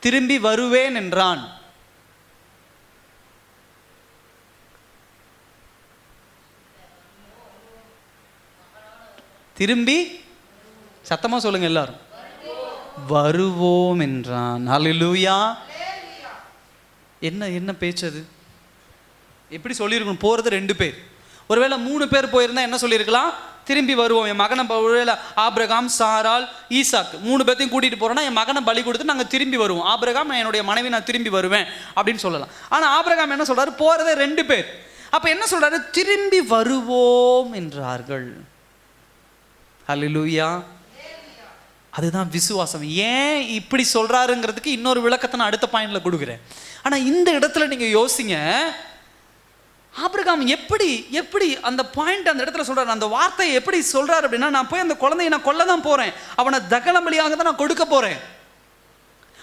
திரும்பி வருவேன் என்றான். திரும்பி சத்தமா சொல்லுங்க எல்லாரும், வருவோம் என்றான். ஹல்லேலூயா. என்ன பேச்சு அது? எப்படி சொல்லியிருக்கணும்? போறது 2 பேர். ஒருவேளை 3 பேர் போயிருந்தா என்ன சொல்லியிருக்கலாம்? திரும்பி வருவோம், என் மகனை ஒருவேளை ஆபிரகாம், சாராள், ஈசாக் 3 பேர்த்தையும் கூட்டிகிட்டு போகிறோன்னா என் மகனை பலி கொடுத்து நாங்கள் திரும்பி வருவோம். ஆபிரகாம், என்னுடைய மனைவி நான் திரும்பி வருவேன் அப்படின்னு சொல்லலாம். ஆனால் ஆபிரகாம் என்ன சொல்கிறாரு? போகிறதே 2 பேர். அப்போ என்ன சொல்கிறாரு? திரும்பி வருவோம் என்றார்கள். ஹல்லேலூயா. அதுதான் விசுவாசம். ஏன் இப்படி சொல்கிறாருங்கிறதுக்கு இன்னொரு விளக்கத்தை நான் அடுத்த பாயிண்டில் கொடுக்குறேன். ஆனால் இந்த இடத்துல நீங்கள் யோசிங்க, ஆபிரகாம் எப்படி அந்த பாயிண்ட் அந்த இடத்துல சொல்றாரு, அந்த வார்த்தையை எப்படி சொல்றாரு அப்படின்னா, நான் போய் அந்த குழந்தையை நான் கொல்ல தான் போறேன், அவனை தகன பலியாக தான் நான் கொடுக்க போறேன்.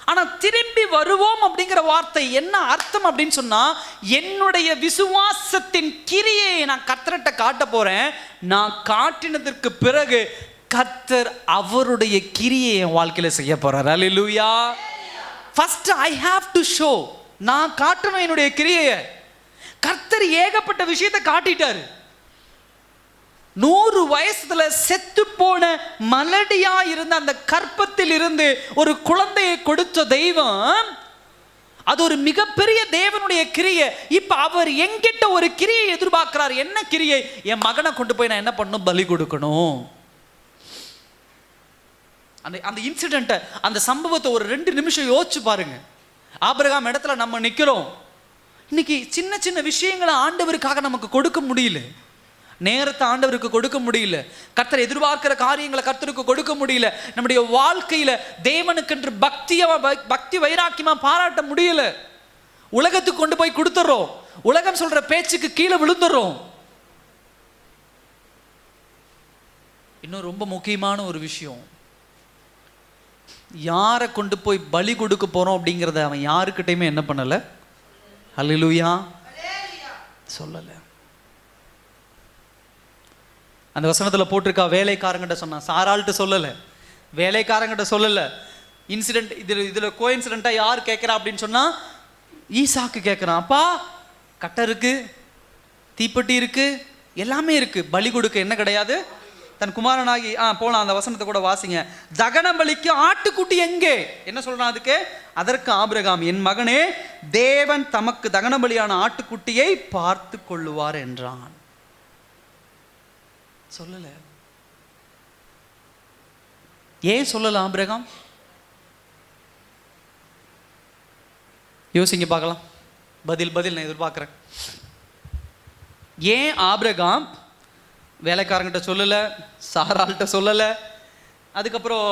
ஆனா திரும்பி வருவோம் அப்படிங்கிற வார்த்தை என்ன அர்த்தம் அப்படின்னு சொன்னா, என்னுடைய விசுவாசத்தின் கிரியை நான் கர்த்தர்ட்ட காட்ட போறேன். நான் காட்டினதற்கு பிறகு கர்த்தர் அவருடைய கிரியை என் வாழ்க்கையில செய்ய போறார். Hallelujah. First I have to show. நான் காட்டணும் என்னுடைய கிரியையை. கர்த்தர் ஏகப்பட்ட விஷயத்தை காட்டிட்டாரு. 100 வயசுல செத்து போன மலடியா இருந்த அந்த கற்பத்தில் இருந்து ஒரு குழந்தையை கொடுத்த தெய்வம், அது ஒரு மிகப்பெரிய தேவனுடைய கிரியை. இப்ப அவர் என்கிட்ட ஒரு கிரியை எதிர்பார்க்கிறார். என்ன கிரியை? என் மகனை கொண்டு போய் நான் என்ன பண்ணணும்? பலி கொடுக்கணும். அந்த இன்சிடென்ட், அந்த சம்பவத்தை ஒரு 2 நிமிஷம் யோசிச்சு பாருங்க. ஆபிரகாம் இடத்துல நம்ம நிக்கிறோம். இன்னைக்கு சின்ன சின்ன விஷயங்களை ஆண்டவருக்காக நமக்கு கொடுக்க முடியல, நேரத்தை ஆண்டவருக்கு கொடுக்க முடியல, கர்த்தர் எதிர்பார்க்கிற காரியங்களை கர்த்தருக்கு கொடுக்க முடியல, நம்முடைய வாழ்க்கையில தேவனுக்கென்று பக்தி வைராக்கியமா பாராட்ட முடியல. உலகத்துக்கு கொண்டு போய் கொடுத்துறோம், உலகம் சொல்ற பேச்சுக்கு கீழே விழுந்துறோம். இன்னும் ரொம்ப முக்கியமான ஒரு விஷயம், யாரை கொண்டு போய் பலி கொடுக்க போறோம் அப்படிங்கிறத அவன் யாருக்கிட்டையுமே என்ன பண்ணல? ஹல்லேலூயா சொல்லல. அந்த வசனத்துல போட்டிருக்கா, வேலைக்காரங்கிட்ட சொன்னா, சாராள்கிட்ட சொல்லல, வேலைக்காரங்கிட்ட சொல்லல. இன்சிடென்ட் இதுல கோஇன்சிடென்ட்டா யார் கேட்கிறா அப்படின்னு சொன்னா, ஈசாக்கு கேட்கிறான். அப்பா, கட்டை இருக்கு, தீப்பெட்டி இருக்கு, எல்லாமே இருக்கு, பலி கொடுக்க என்ன கிடையாது? தன் குமாரனாகி போலாம். அந்த வசனத்தை கூட வாசிங்க. தகன பலிக்கு ஆட்டுக்குட்டி எங்கே? என்ன சொல்றான் அதுக்கு? அதற்கு ஆபிரகாம், என் மகனே, தேவன் தமக்கு தகன பலியான ஆட்டுக்குட்டியை பார்த்து கொள்ளுவார் என்றான். சொல்லல. ஏன் சொல்லல ஆபிரகாம்? யோசிங்க பார்க்கலாம். பதில் நான் எதிர்பார்க்கிறேன். ஏன் ஆபிரகாம் வேலைக்காரங்கிட்ட சொல்லல, சாராள்கிட்ட சொல்லல, அதுக்கப்புறம்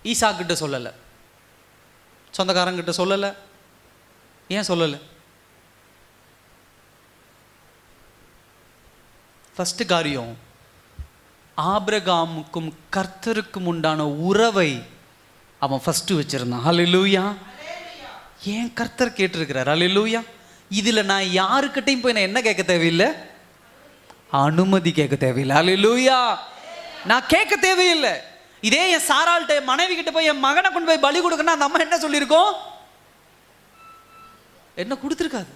ஈசாக்கிட்ட சொல்லல, சொந்தக்காரங்கிட்ட சொல்லல? ஏன் சொல்லல? ஃபர்ஸ்ட் காரியம், ஆபிரகாமுக்கும் கர்த்தருக்கும் உண்டான உறவை அவன் ஃபர்ஸ்ட் வச்சிருந்தான். ஹல்லேலூயா. ஏன் கர்த்தர் கேட்டிருக்கிறார். ஹல்லேலூயா. இதுல நான் யாருக்கிட்டையும் போய் நான் என்ன கேட்க தேவையில்லை? அனுமதி கேட்க தேவையில்லை. ஹல்லேலூயா. நான் கேட்க தேவையில்லை. இதே என் சாராள்கிட்ட, என் மனைவி கிட்ட போய் என் மகனை கொண்டு போய் பலி கொடுக்கணும், அந்த அம்மா என்ன சொல்லியிருக்கோம்? என்ன கொடுத்துருக்காது.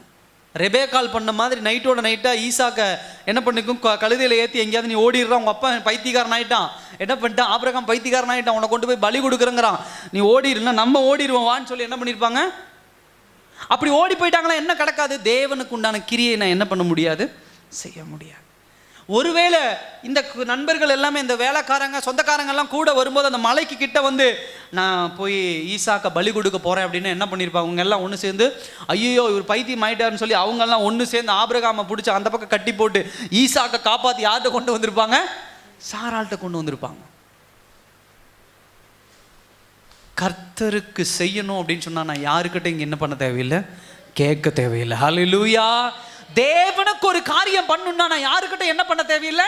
ரெபேக்கால் பண்ண மாதிரி நைட்டோட நைட்டா ஈசாக்க என்ன பண்ணிக்கும்? கழுதையில ஏற்றி எங்கேயாவது நீ ஓடிடுறான், உங்க அப்பா பைத்தியக்காரன் ஆயிட்டான், என்ன பண்ணிட்டான்? ஆபிரகாம் பைத்தியக்காரன் ஆயிட்டான், உன்னை கொண்டு போய் பலி கொடுக்குறேங்கிறான், நீ ஓடிடுனா நம்ம ஓடிடுவோம் வான்னு சொல்லி என்ன பண்ணியிருப்பாங்க? அப்படி ஓடி போயிட்டாங்களா என்ன கிடக்காது? தேவனுக்கு உண்டான கிரியை நான் என்ன பண்ண முடியாது? செய்ய முடியாது. ஒருவேளை இந்த நண்பர்கள் எல்லாமே, இந்த வேலைக்காரங்க, சொந்தக்காரங்க எல்லாம் கூட வரும்போது அந்த மலைக்கு கிட்ட வந்து, நான் போய் ஈசாக்க பலி கொடுக்க போறேன் அப்படின்னு என்ன பண்ணியிருப்பாங்க? அவங்க எல்லாம் ஒன்று சேர்ந்து, ஐயோ இவர் பைத்தியம் ஆயிட்டாருன்னு சொல்லி அவங்க எல்லாம் ஒன்று சேர்ந்து ஆபிரகாமை பிடிச்சி அந்த பக்கம் கட்டி போட்டு ஈசாக்க காப்பாற்றி யார்கிட்ட கொண்டு வந்திருப்பாங்க? சாராள்கிட்ட கொண்டு வந்திருப்பாங்க. கர்த்தருக்கு செய்யணும் அப்படின்னு சொன்னா நான் யாருக்கிட்ட இங்க என்ன பண்ண தேவையில்லை? கேட்க தேவையில்லை. ஹல்லேலூயா. தேவனுக்கு ஒரு காரியம் பண்ணணும்னா நான் யாருக்கிட்ட என்ன பண்ண தேவையில்லை?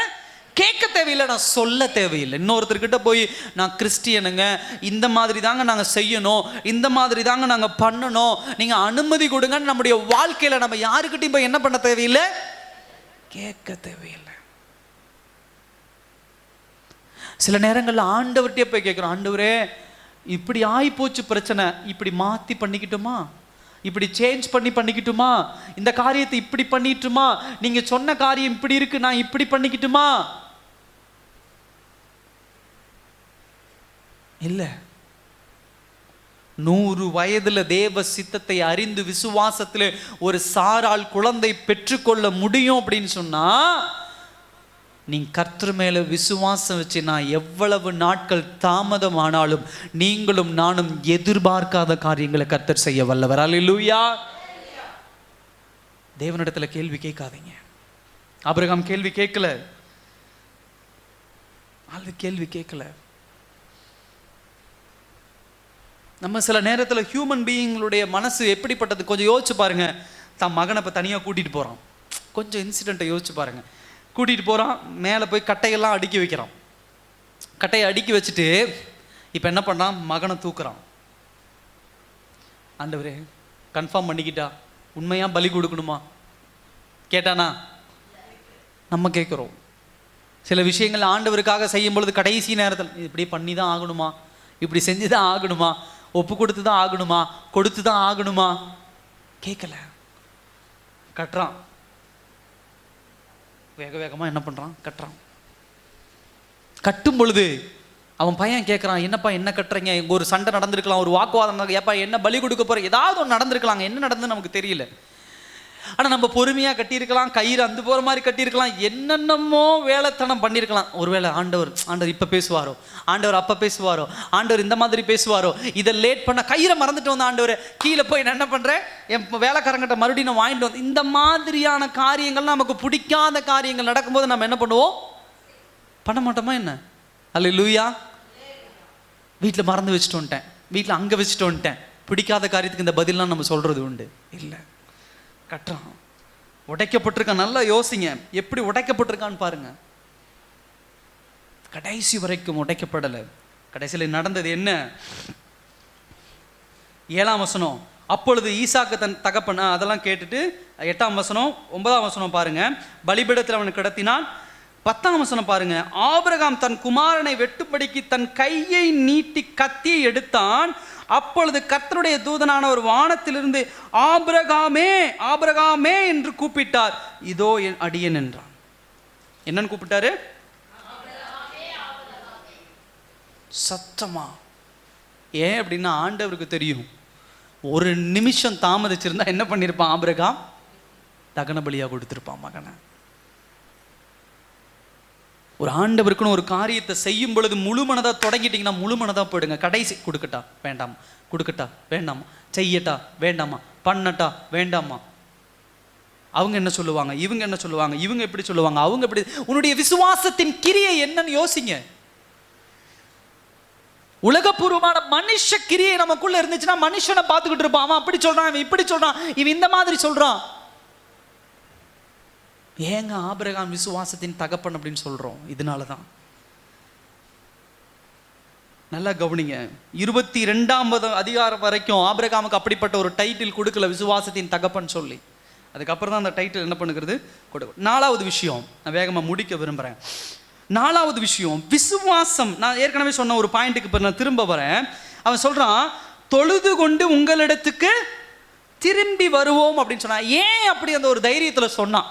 கேட்க தேவையில்லை, நான் சொல்ல தேவையில்லை. இன்னொருத்தர்கிட்ட போய் நான் கிறிஸ்டியனுங்க, இந்த மாதிரி தாங்க நாங்கள் செய்யணும், இந்த மாதிரி தாங்க நாங்கள் பண்ணணும், நீங்கள் அனுமதி கொடுங்கன்னு நம்முடைய வாழ்க்கையில் நம்ம யாருக்கிட்டையும் போய் என்ன பண்ண தேவையில்லை? கேட்க தேவையில்லை. சில நேரங்களில் ஆண்டவர்கிட்டயே போய் கேட்குறோம், ஆண்டவரே இப்படி ஆகிப்போச்சு பிரச்சனை, இப்படி மாற்றி பண்ணிக்கிட்டோமா, இப்படி சேஞ்ச் பண்ணிக்கிட்டுமா, இந்த காரியத்தை இப்படி பண்ணிட்டுமா, நீங்க சொன்ன காரியம் இப்படி இருக்கு, நான் இப்படி பண்ணிக்கிட்டுமா? இல்ல, 100 வயதுல தேவ சித்தத்தை அறிந்து விசுவாசத்தில் ஒரு சாரால் குழந்தை பெற்றுக்கொள்ள முடியும் அப்படின்னு சொன்னா, நீ கர்த்தர் மேல விசுவாசம் வச்சு நான் எவ்வளவு நாட்கள் தாமதமானாலும் நீங்களும் நானும் எதிர்பார்க்காத காரியங்களை கர்த்தர் செய்ய வல்லவர். அல்லேலூயா. தேவனிடத்துல கேள்வி கேட்காதீங்க. ஆபிரகாம் கேள்வி கேட்கல, கேள்வி கேட்கல. நம்ம சில நேரத்தில் ஹியூமன் பீயிங்களுடைய மனசு எப்படிப்பட்டது கொஞ்சம் யோசிச்சு பாருங்க. தன் மகனை இப்போ தனியாக கூட்டிகிட்டு போகிறான், கொஞ்சம் இன்சிடெண்ட்டை யோசிச்சு பாருங்க. கூட்டிகிட்டு போகிறான், மேலே போய் கட்டையெல்லாம் அடுக்கி வைக்கிறான். கட்டையை அடுக்கி வச்சுட்டு இப்போ என்ன பண்ணுறான், மகனை தூக்குறான். ஆண்டவரே கன்ஃபார்ம் பண்ணிக்கிட்டா உண்மையாக பலி கொடுக்கணுமா கேட்டானா? நம்ம கேட்குறோம். சில விஷயங்கள் ஆண்டவருக்காக செய்யும் பொழுது கடைசி நேரத்தில் இப்படி பண்ணி தான் ஆகணுமா, இப்படி செஞ்சு தான் ஆகணுமா, ஒப்பு கொடுத்து தான் ஆகணுமா, கொடுத்து தான் ஆகணுமா? கேட்கல, கட்டுறான். வேக வேகமாக என்ன பண்ணுறான், கட்டுறான். கட்டும் பொழுது அவன் பையன் கேட்குறான், என்னப்பா என்ன கட்டுறீங்க? எங்கள் ஒரு சண்டை நடந்திருக்கலாம், ஒரு வாக்குவாதம், ஏப்பா என்ன பலி கொடுக்க போகிற, ஏதாவது ஒன்று நடந்திருக்கலாங்க, என்ன நடந்து நமக்கு தெரியல. ஆனால் நம்ம பொறுமையாக கட்டியிருக்கலாம், கயிறு அந்த போகிற மாதிரி கட்டியிருக்கலாம், என்னென்னமோ வேலைத்தனம் பண்ணியிருக்கலாம். ஒருவேளை ஆண்டவர் இப்போ பேசுவாரோ, ஆண்டவர் அப்போ பேசுவாரோ, ஆண்டவர் இந்த மாதிரி பேசுவாரோ, இதை லேட் பண்ண கயிறை மறந்துட்டு வந்த ஆண்டவர் கீழே போய் நான் என்ன பண்ணுறேன், என் வேலைக்காரங்கிட்ட மறுபடியும் நான் வாங்கிட்டு வந்து, இந்த மாதிரியான காரியங்கள் நமக்கு பிடிக்காத காரியங்கள் நடக்கும்போது நம்ம என்ன பண்ணுவோம், பண்ண மாட்டோமா என்ன? அல்லேலூயா. வீட்டில் மறந்து வச்சுட்டு வந்துட்டேன், வீட்டில் அங்கே வச்சுட்டு வந்துட்டேன், பிடிக்காத காரியத்துக்கு இந்த பதிலாம் நம்ம சொல்கிறது உண்டு. இல்லை, கட்டுறான், உடைக்கப்பட்டிருக்கான். நல்லா யோசிங்க, எப்படி உடைக்கப்பட்டிருக்கான்னு பாருங்க. கடைசி வரைக்கும் உடைக்கப்படலை. கடைசியில் நடந்தது என்ன? 7ஆம் வசனம். அப்பொழுது ஈசாக்கு தன் தகப்பன், அதெல்லாம் கேட்டுட்டு 8ஆம் வசனம் 9ஆம் வசனம் பாருங்க. பலிபீடத்தில் அவனை கிடத்தினான். 10ஆம் வசனம் பாருங்க. ஆபிரகாம் தன் குமாரனை வெட்டும்படிக்கு தன் கையை நீட்டி கத்தியை எடுத்தான். அப்பொழுது கர்த்தருடைய தூதனான ஒரு வானத்திலிருந்து ஆபிரகாமே ஆபிரகாமே என்று கூப்பிட்டார். இதோ என் அடியேன் என்றான். என்னன்னு கூப்பிட்டாரு? சத்தமா. ஏன் அப்படின்னா ஆண்டவருக்கு தெரியும், ஒரு நிமிஷம் தாமதிச்சிருந்தா என்ன பண்ணியிருப்பான் ஆபிரகாம்? தகன பலியா கொடுத்திருப்பான் மகனை. ஒரு ஆண்டவருக்குன்னு ஒரு காரியத்தை செய்யும் பொழுது முழு மனதா தொடங்கிட்டீங்கன்னா முழு மனதா போயிடுங்க. கடைசி கொடுக்கட்டா வேண்டாமா, கொடுக்கட்டா வேண்டாமா, செய்யட்டா வேண்டாமா, பண்ணட்டா வேண்டாமா, அவங்க என்ன சொல்லுவாங்க, இவங்க என்ன சொல்லுவாங்க, இவங்க எப்படி சொல்லுவாங்க, அவங்க எப்படி. உன்னுடைய விசுவாசத்தின் கிரியை என்னன்னு யோசிங்க. உலகபூர்வமான மனுஷ கிரியை நமக்குள்ள இருந்துச்சுன்னா மனுஷனை பார்த்துக்கிட்டு இருப்பான். அவன் அப்படி சொல்றான், இவன் இப்படி சொல்றான், இவன் இந்த மாதிரி சொல்றான். ஏங்க ஆபிரகாம் விசுவாசத்தின் தகப்பன் அப்படின்னு சொல்றோம்? இதனாலதான். நல்லா கவனிங்க. 22ஆம் அதிகாரம் வரைக்கும் ஆபிரகாமுக்கு அப்படிப்பட்ட ஒரு டைட்டில் கொடுக்கல, விசுவாசத்தின் தகப்பன் சொல்லி. அதுக்கப்புறம் தான் அந்த டைட்டில் என்ன பண்ணுகிறது கொடுக்கும். 4வது விஷயம் நான் வேகமா முடிக்க விரும்புறேன். 4வது விஷயம் விசுவாசம். நான் ஏற்கனவே சொன்ன ஒரு பாயிண்ட்டுக்கு இப்போ நான் திரும்ப வரேன். அவன் சொல்றான், தொழுது கொண்டு உங்களிடத்துக்கு திரும்பி வருவோம் அப்படின்னு சொன்னான். ஏன் அப்படி அந்த ஒரு தைரியத்துல சொன்னான்?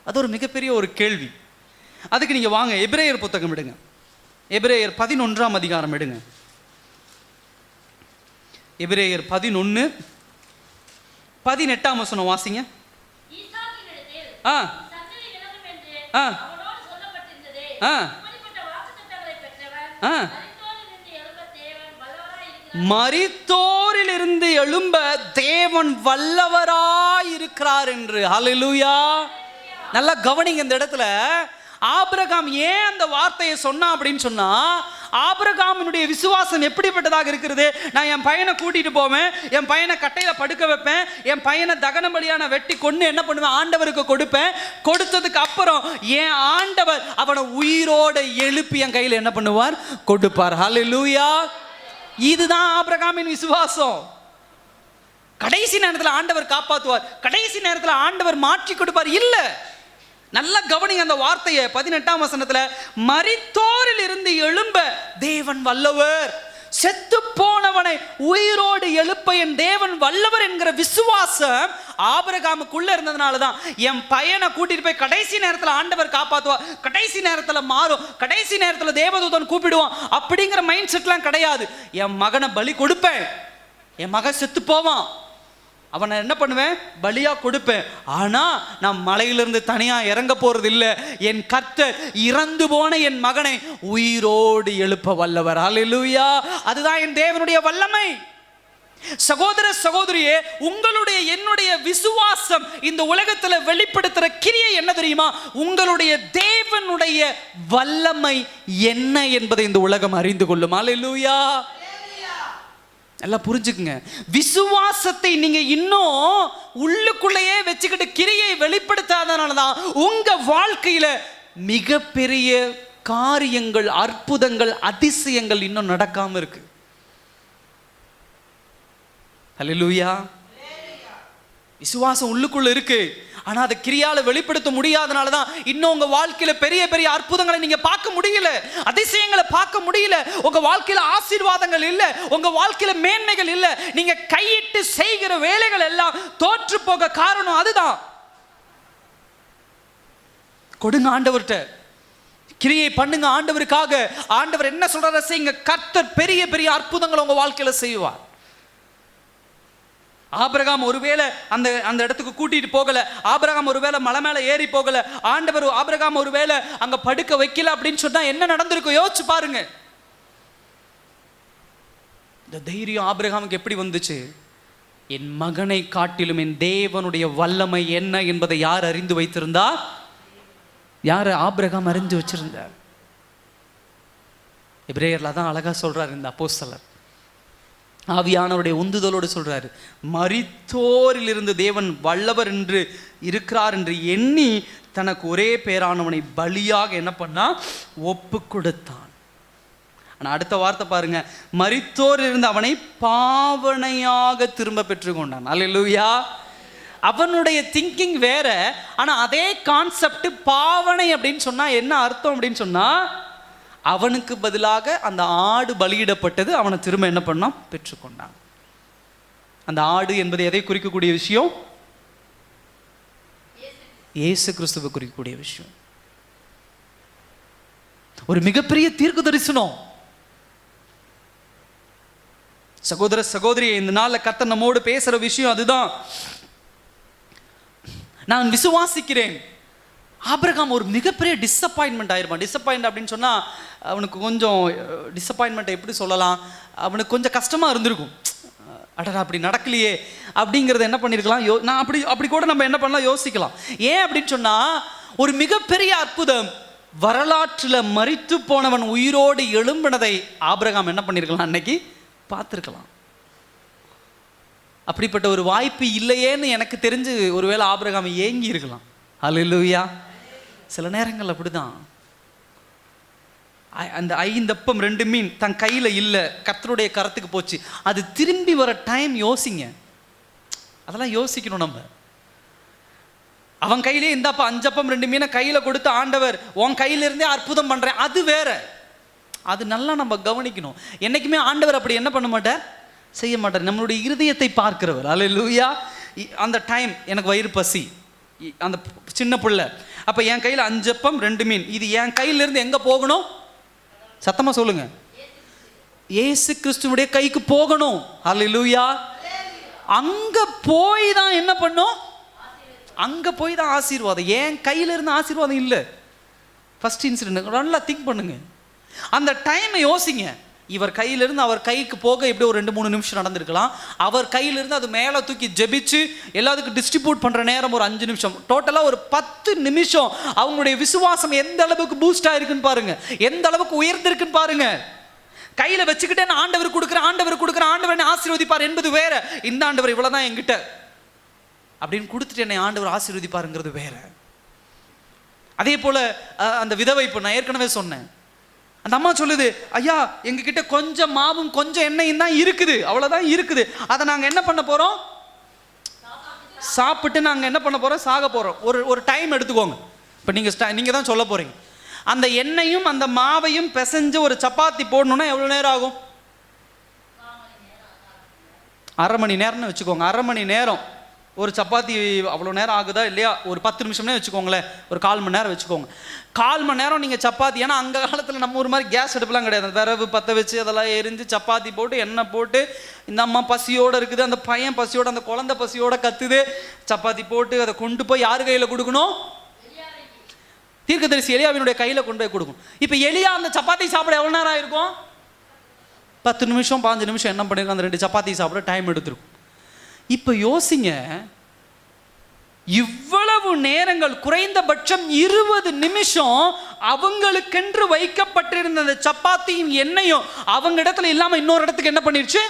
அது ஒரு மிகப்பெரிய ஒரு கேள்வி. அதுக்கு நீங்க வாங்க எபிரேயர் புத்தகம் எடுங்க. எபிரேயர் 11ஆம் அதிகாரம் எடுங்க. எபிரேயர் 11 18ஆம் வசனம் வாசிங்க. மரித்தோரிலிருந்து எழும்ப தேவன் வல்லவராய் இருக்கிறார் என்று. ஹல்லேலூயா. நல்லா கவனிங்க. இந்த இடத்துல ஆபிரகாம் ஏன் அந்த வார்த்தையை சொன்னா அப்படின்னு சொன்னா, ஆபிரகாமினுடைய விசுவாசம் எப்படிப்பட்டதாக இருக்கிறது? நான் என் பையனை கூட்டிட்டு போவேன், என் பையனை கட்டையில படுக்க வைப்பேன், என் பையனை தகன பலியான வெட்டி கொண்டு என்ன பண்ணுவேன், ஆண்டவருக்கு கொடுப்பேன். கொடுத்ததுக்கு அப்புறம் என் ஆண்டவர் அவனை உயிரோட எழுப்பி என் கையில் என்ன பண்ணுவார், கொடுப்பார். ஹல்லேலூயா. இதுதான் ஆபிரகாமின் விசுவாசம். கடைசி நேரத்தில் ஆண்டவர் காப்பாற்றுவார், கடைசி நேரத்தில் ஆண்டவர் மாற்றி கொடுப்பார். இல்ல, நல்ல கவனிங்க அந்த வார்த்தையை. 18ஆம் வசனத்துல மரித்தோரில் இருந்து எழும்ப தேவன் வல்லவர், செத்து போனவனை உயிரோடு எழுப்ப என் தேவன் வல்லவர் என்கிற விசுவாசம் ஆபிரகாமுக்குள்ள இருந்ததுனாலதான் என் பையனை கூட்டிட்டு போய் கடைசி நேரத்தில் ஆண்டவர் காப்பாற்றுவார், கடைசி நேரத்தில் மாறும், கடைசி நேரத்தில் தேவதூதன் கூப்பிடுவான் அப்படிங்கிற மைண்ட் செட்லாம் கிடையாது. என் மகனை பலி கொடுப்பேன், என் மகன் செத்து போவான், அவனை என்ன பண்ணுவேன், பலியா கொடுப்பேன். ஆனா நான் மலையிலிருந்து தனியா இறங்க போறது இல்லை. என் கர்த்தர் இறந்து போன என் மகனை உயிரோடு எழுப்ப வல்லவர். ஹல்லேலூயா. அதுதான் என் தேவனுடைய வல்லமை. சகோதர சகோதரியே, உங்களுடைய என்னுடைய விசுவாசம் இந்த உலகத்துல வெளிப்படுத்துற கிரியை என்ன தெரியுமா? உங்களுடைய தேவனுடைய வல்லமை என்ன என்பதை இந்த உலகம் அறிந்து கொள்ளும். ஹல்லேலூயா. எல்லாம் புரிஞ்சுக்குங்க. விசுவாசத்தை நீங்க இன்னும் உள்ளுக்குள்ளேயே வச்சுக்கிட்டு கிரியை வெளிப்படுத்தாதனாலதான் உங்க வாழ்க்கையில மிகப்பெரிய காரியங்கள், அற்புதங்கள், அதிசயங்கள் இன்னும் நடக்காம இருக்கு. ஹல்லேலூயா. விசுவாசம் உள்ளுக்குள்ள இருக்கு, ஆனா அதை கிரியால வெளிப்படுத்த முடியாதனால தான் இன்னும் உங்க வாழ்க்கையில பெரிய பெரிய அற்புதங்களை நீங்க பார்க்க முடியல, அதிசயங்களை பார்க்க முடியல. உங்க வாழ்க்கையில ஆசீர்வாதங்கள் இல்ல, உங்க வாழ்க்கையில மேன்மைகள் இல்ல. நீங்க கையிட்டு செய்கிற வேலைகள் எல்லாம் தோற்று போக காரணம் அதுதான். கொடுங்க ஆண்டவர்கிட்ட, கிரியை பண்ணுங்க ஆண்டவருக்காக. ஆண்டவர் என்ன சொல்றாரு செய்யுங்க. கர்த்தர் பெரிய பெரிய அற்புதங்களை உங்க வாழ்க்கையில செய்வார். ஆபிரகாம் ஒருவேளை அந்த அந்த இடத்துக்கு கூட்டிட்டு போகல, ஆபிரகாம் ஒருவேளை மலை மேல ஏறி போகல, ஆண்டவர் ஆபிரகாம் ஒருவேளை அங்க படுக்க வைக்கல அப்படின்னு சொன்னா என்ன நடந்திருக்கும் யோசிச்சு பாருங்க. இந்த தைரியம் ஆபிரகாமுக்கு எப்படி வந்துச்சு? என் மகனை காட்டிலும் என் தேவனுடைய வல்லமை என்ன என்பதை யார் அறிந்து வைத்திருந்தா? யார்? ஆபிரகாம் அறிந்து வச்சிருந்தார். எபிரேயர்ல தான் அழகா சொல்றாரு இந்த அப்போஸ்தலர். ஆவியானவருடைய உந்துதலோடு சொல்றாரு, மரித்தோரிலிருந்து தேவன் வல்லவர் என்று இருக்கிறார் என்று எண்ணி தனக்கு ஒரே பேரானவனை பலியாக என்ன பண்ணா? ஒப்பு கொடுத்தான். ஆனா அடுத்த வார்த்தை பாருங்க, மரித்தோரிலிருந்து அவனை பாவனையாக திரும்ப பெற்றுக்கொண்டான். அல்லேலூயா. அவனுடைய திங்கிங் வேற, ஆனா அதே கான்செப்ட் பாவனை அப்படின்னு சொன்னா என்ன அர்த்தம் அப்படின்னு சொன்னா, அவனுக்கு பதிலாக அந்த ஆடு பலியிடப்பட்டது, அவனை திரும்ப என்ன பண்ணான்? பெற்றுக்கொண்டான். அந்த ஆடு என்பது எதை குறிக்கக்கூடிய விஷயம்? இயேசு கிறிஸ்துவை குறிக்கக்கூடிய விஷயம். ஒரு மிகப்பெரிய தீர்க்க தரிசனம். சகோதர சகோதரி, இந்த நாள்ல கர்த்தர் நம்மோடு பேசுற விஷயம் அதுதான். நான் விசுவாசிக்கிறேன். ஆபிரகாம் ஒரு மிகப்பெரிய டிஸப்பாயின்மெண்ட் ஆயிருப்பான். டிஸப்பாயிண்ட் அப்படின்னு சொன்னால் அவனுக்கு கொஞ்சம் டிஸப்பாயின்மெண்ட்டை எப்படி சொல்லலாம், அவனுக்கு கொஞ்சம் கஷ்டமாக இருந்திருக்கும். அடடா அப்படி நடக்கலையே அப்படிங்கிறத என்ன பண்ணியிருக்கலாம், நான் அப்படி கூட நம்ம என்ன பண்ணலாம் யோசிக்கலாம். ஏன் அப்படின்னு சொன்னால், ஒரு மிகப்பெரிய அற்புதம், வரலாற்றில் மரித்து போனவன் உயிரோடு எழும்பினதை ஆபிரகாம் என்ன பண்ணியிருக்கலாம், அன்னைக்கு பார்த்துருக்கலாம். அப்படிப்பட்ட ஒரு வாய்ப்பு இல்லையேன்னு எனக்கு தெரிஞ்சு ஒருவேளை ஆபிரகாம் ஏங்கி இருக்கலாம். அல்லேலூயா. சில நேரங்கள் அப்படிதான். அந்த 5 அப்பம் 2 மீன் தன் கையில் இல்லை, கர்த்தருடைய கரத்துக்கு போச்சு. அது திரும்பி வர டைம் யோசிங்க. அதெல்லாம் யோசிக்கணும் நம்ம. அவன் கையிலே இந்தாப்பா 5 அப்பம் 2 மீனை கையில் கொடுத்து, ஆண்டவர் உன் கையிலிருந்தே அற்புதம் பண்ணுறேன், அது வேற. அது நல்லா நம்ம கவனிக்கணும். என்றைக்குமே ஆண்டவர் அப்படி என்ன பண்ண மாட்டார், செய்ய மாட்டார். நம்மளுடைய இருதயத்தை பார்க்கிறவர். அல்லேலூயா. அந்த டைம் எனக்கு வயிறு பசி, அந்த சின்ன பிள்ளை, அப்போ என் கையில் 5 அப்பம் 2 மீன், இது என் கையிலிருந்து எங்கே போகணும்? சத்தமாக சொல்லுங்க. இயேசு கிறிஸ்துவுடைய கைக்கு போகணும். அல்லேலூயா. அங்கே போய் தான் என்ன பண்ணும்? அங்கே போய் தான் ஆசீர்வாதம். என் கையிலிருந்து ஆசீர்வாதம் இல்லை. ஃபர்ஸ்ட் இன்சிடென்ட் நல்லா திங்க் பண்ணுங்க. அந்த டைமை யோசிங்க. இவர் கையிலிருந்து அவர் கைக்கு போக எப்படி ஒரு 2-3 நிமிஷம் நடந்திருக்கலாம். அவர் கையிலிருந்து அது மேலே தூக்கி ஜெபிச்சு எல்லாத்துக்கும் டிஸ்ட்ரிபியூட் பண்ணுற நேரம் ஒரு 5 நிமிஷம். டோட்டலாக ஒரு 10 நிமிஷம். அவங்களுடைய விசுவாசம் எந்த அளவுக்கு பூஸ்ட் ஆயிருக்குன்னு பாருங்க, எந்த அளவுக்கு உயர்ந்திருக்குன்னு பாருங்க. கையில் வச்சுக்கிட்டே நான் ஆண்டவர் கொடுக்குறேன், ஆண்டவர் ஆசீர்வதிப்பார் என்பது வேற. இந்த ஆண்டவர் இவ்வளோதான் என்கிட்ட அப்படின்னு கொடுத்துட்டு என்னை ஆண்டவர் ஆசீர்வதிப்பாருங்கிறது வேற. அதே போல அந்த விதவை, இப்போ நான் ஏற்கனவே சொன்னேன், அந்த அம்மா சொல்லுது, ஐயா எங்ககிட்ட கொஞ்சம் மாவும் கொஞ்சம் எண்ணெயும் தான் இருக்குது, அவ்வளோதான் இருக்குது, அதை நாங்கள் என்ன பண்ண போகிறோம், சாப்பிட்டு நாங்கள் என்ன பண்ண போகிறோம், சாக போகிறோம். ஒரு டைம் எடுத்துக்கோங்க. இப்போ நீங்கள் தான் சொல்ல போகிறீங்க. அந்த எண்ணெயும் அந்த மாவையும் பிசைஞ்சு ஒரு சப்பாத்தி போடணுன்னா எவ்வளோ நேரம் ஆகும்? 1/2 மணி நேரம்னு வச்சுக்கோங்க. 1/2 மணி நேரம் ஒரு சப்பாத்தி அவ்வளோ நேரம் ஆகுதா இல்லையா, ஒரு 10 நிமிஷம்னே வச்சுக்கோங்களேன், ஒரு 1/4 மணி நேரம் வச்சுக்கோங்க. 1/4 மணி நேரம் நீங்கள் சப்பாத்தி, ஏன்னா அந்த காலத்தில் நம்ம ஒரு மாதிரி கேஸ் அடுப்புலாம் கிடையாது, விறகு பற்ற வச்சு அதெல்லாம் எரிஞ்சு சப்பாத்தி போட்டு எண்ணெய் போட்டு, இந்த அம்மா பசியோடு இருக்குது, அந்த பையன் பசியோடு, அந்த குழந்தை பசியோடு கத்துது, சப்பாத்தி போட்டு அதை கொண்டு போய் யார் கையில் கொடுக்கணும்? தீர்க்கதரிசி எலியாவினுடைய கையில் கொண்டு போய் கொடுக்கணும். இப்போ எலியா அந்த சப்பாத்தி சாப்பிட எவ்வளோ நேரம் ஆயிருக்கும்? 10 நிமிஷம் 15 நிமிஷம் என்ன பண்ணிருக்கோம், அந்த 2 சப்பாத்தி சாப்பிட டைம் எடுத்துருக்கும். இப்போ யோசிங்க, இவ்வளவு நேரங்கள், குறைந்தபட்சம் 20 நிமிஷம் அவங்களுக்கென்று வைக்கப்பட்டிருந்த அந்த சப்பாத்தியும் எண்ணெயும் அவங்க இடத்துல இல்லாமல் இன்னொரு இடத்துக்கு என்ன பண்ணிருச்சு?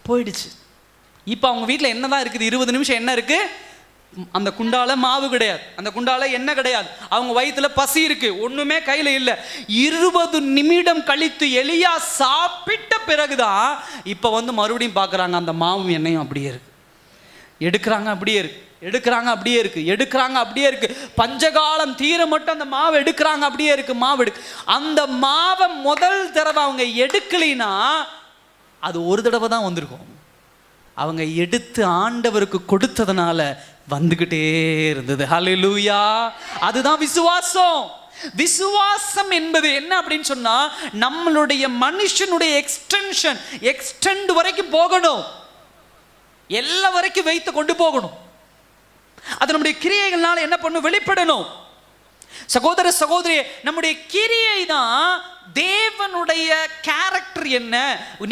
போயிடுச்சு. இப்போ அவங்க வீட்டில் என்னதான் இருக்குது? 20 நிமிஷம் என்ன இருக்கு? அந்த குண்டால மாவு கிடையாது, அந்த குண்டால எண்ணெய் கிடையாது, அவங்க வயிற்றுல பசி இருக்கு, ஒண்ணுமே கையில இல்லை. 20 நிமிடம் கழித்து எலியா சாப்பிட்ட பிறகுதான் இப்ப வந்து மறுபடியும் பார்க்குறாங்க, அந்த மாவும் எண்ணெயும் அப்படியே இருக்கு. எடுக்கிறாங்க, அப்படியே இருக்கு, எடுக்கிறாங்க, அப்படியே இருக்கு, எடுக்கிறாங்க, அப்படியே இருக்கு. பஞ்சகாலம் தீர மட்டும் அந்த மாவை எடுக்கிறாங்க, அப்படியே இருக்கு, மாவு எடுக்கு. அந்த மாவை முதல் தடவை அவங்க எடுக்கலைன்னா அது ஒரு தடவை தான் வந்திருக்கும். அவங்க எடுத்து ஆண்டவருக்கு கொடுத்ததுனால வந்துகிட்டே இருந்தது. ஹல்லேலூயா. அதுதான் விசுவாசம். விசுவாசம் என்பது என்ன அப்படின்னு சொன்னா, நம்மளுடைய மனுஷனுடைய எக்ஸ்டெண்ட் வரைக்கும் போகணும், எல்லா வரைக்கும் வைத்து கொண்டு போகணும். அது நம்முடைய கிரியைகள்னால என்ன பண்ணும்? வெளிப்படணும். சகோதர சகோதரி, நம்முடைய கிரியை தான் தேவனுடைய கேரக்டர் என்ன,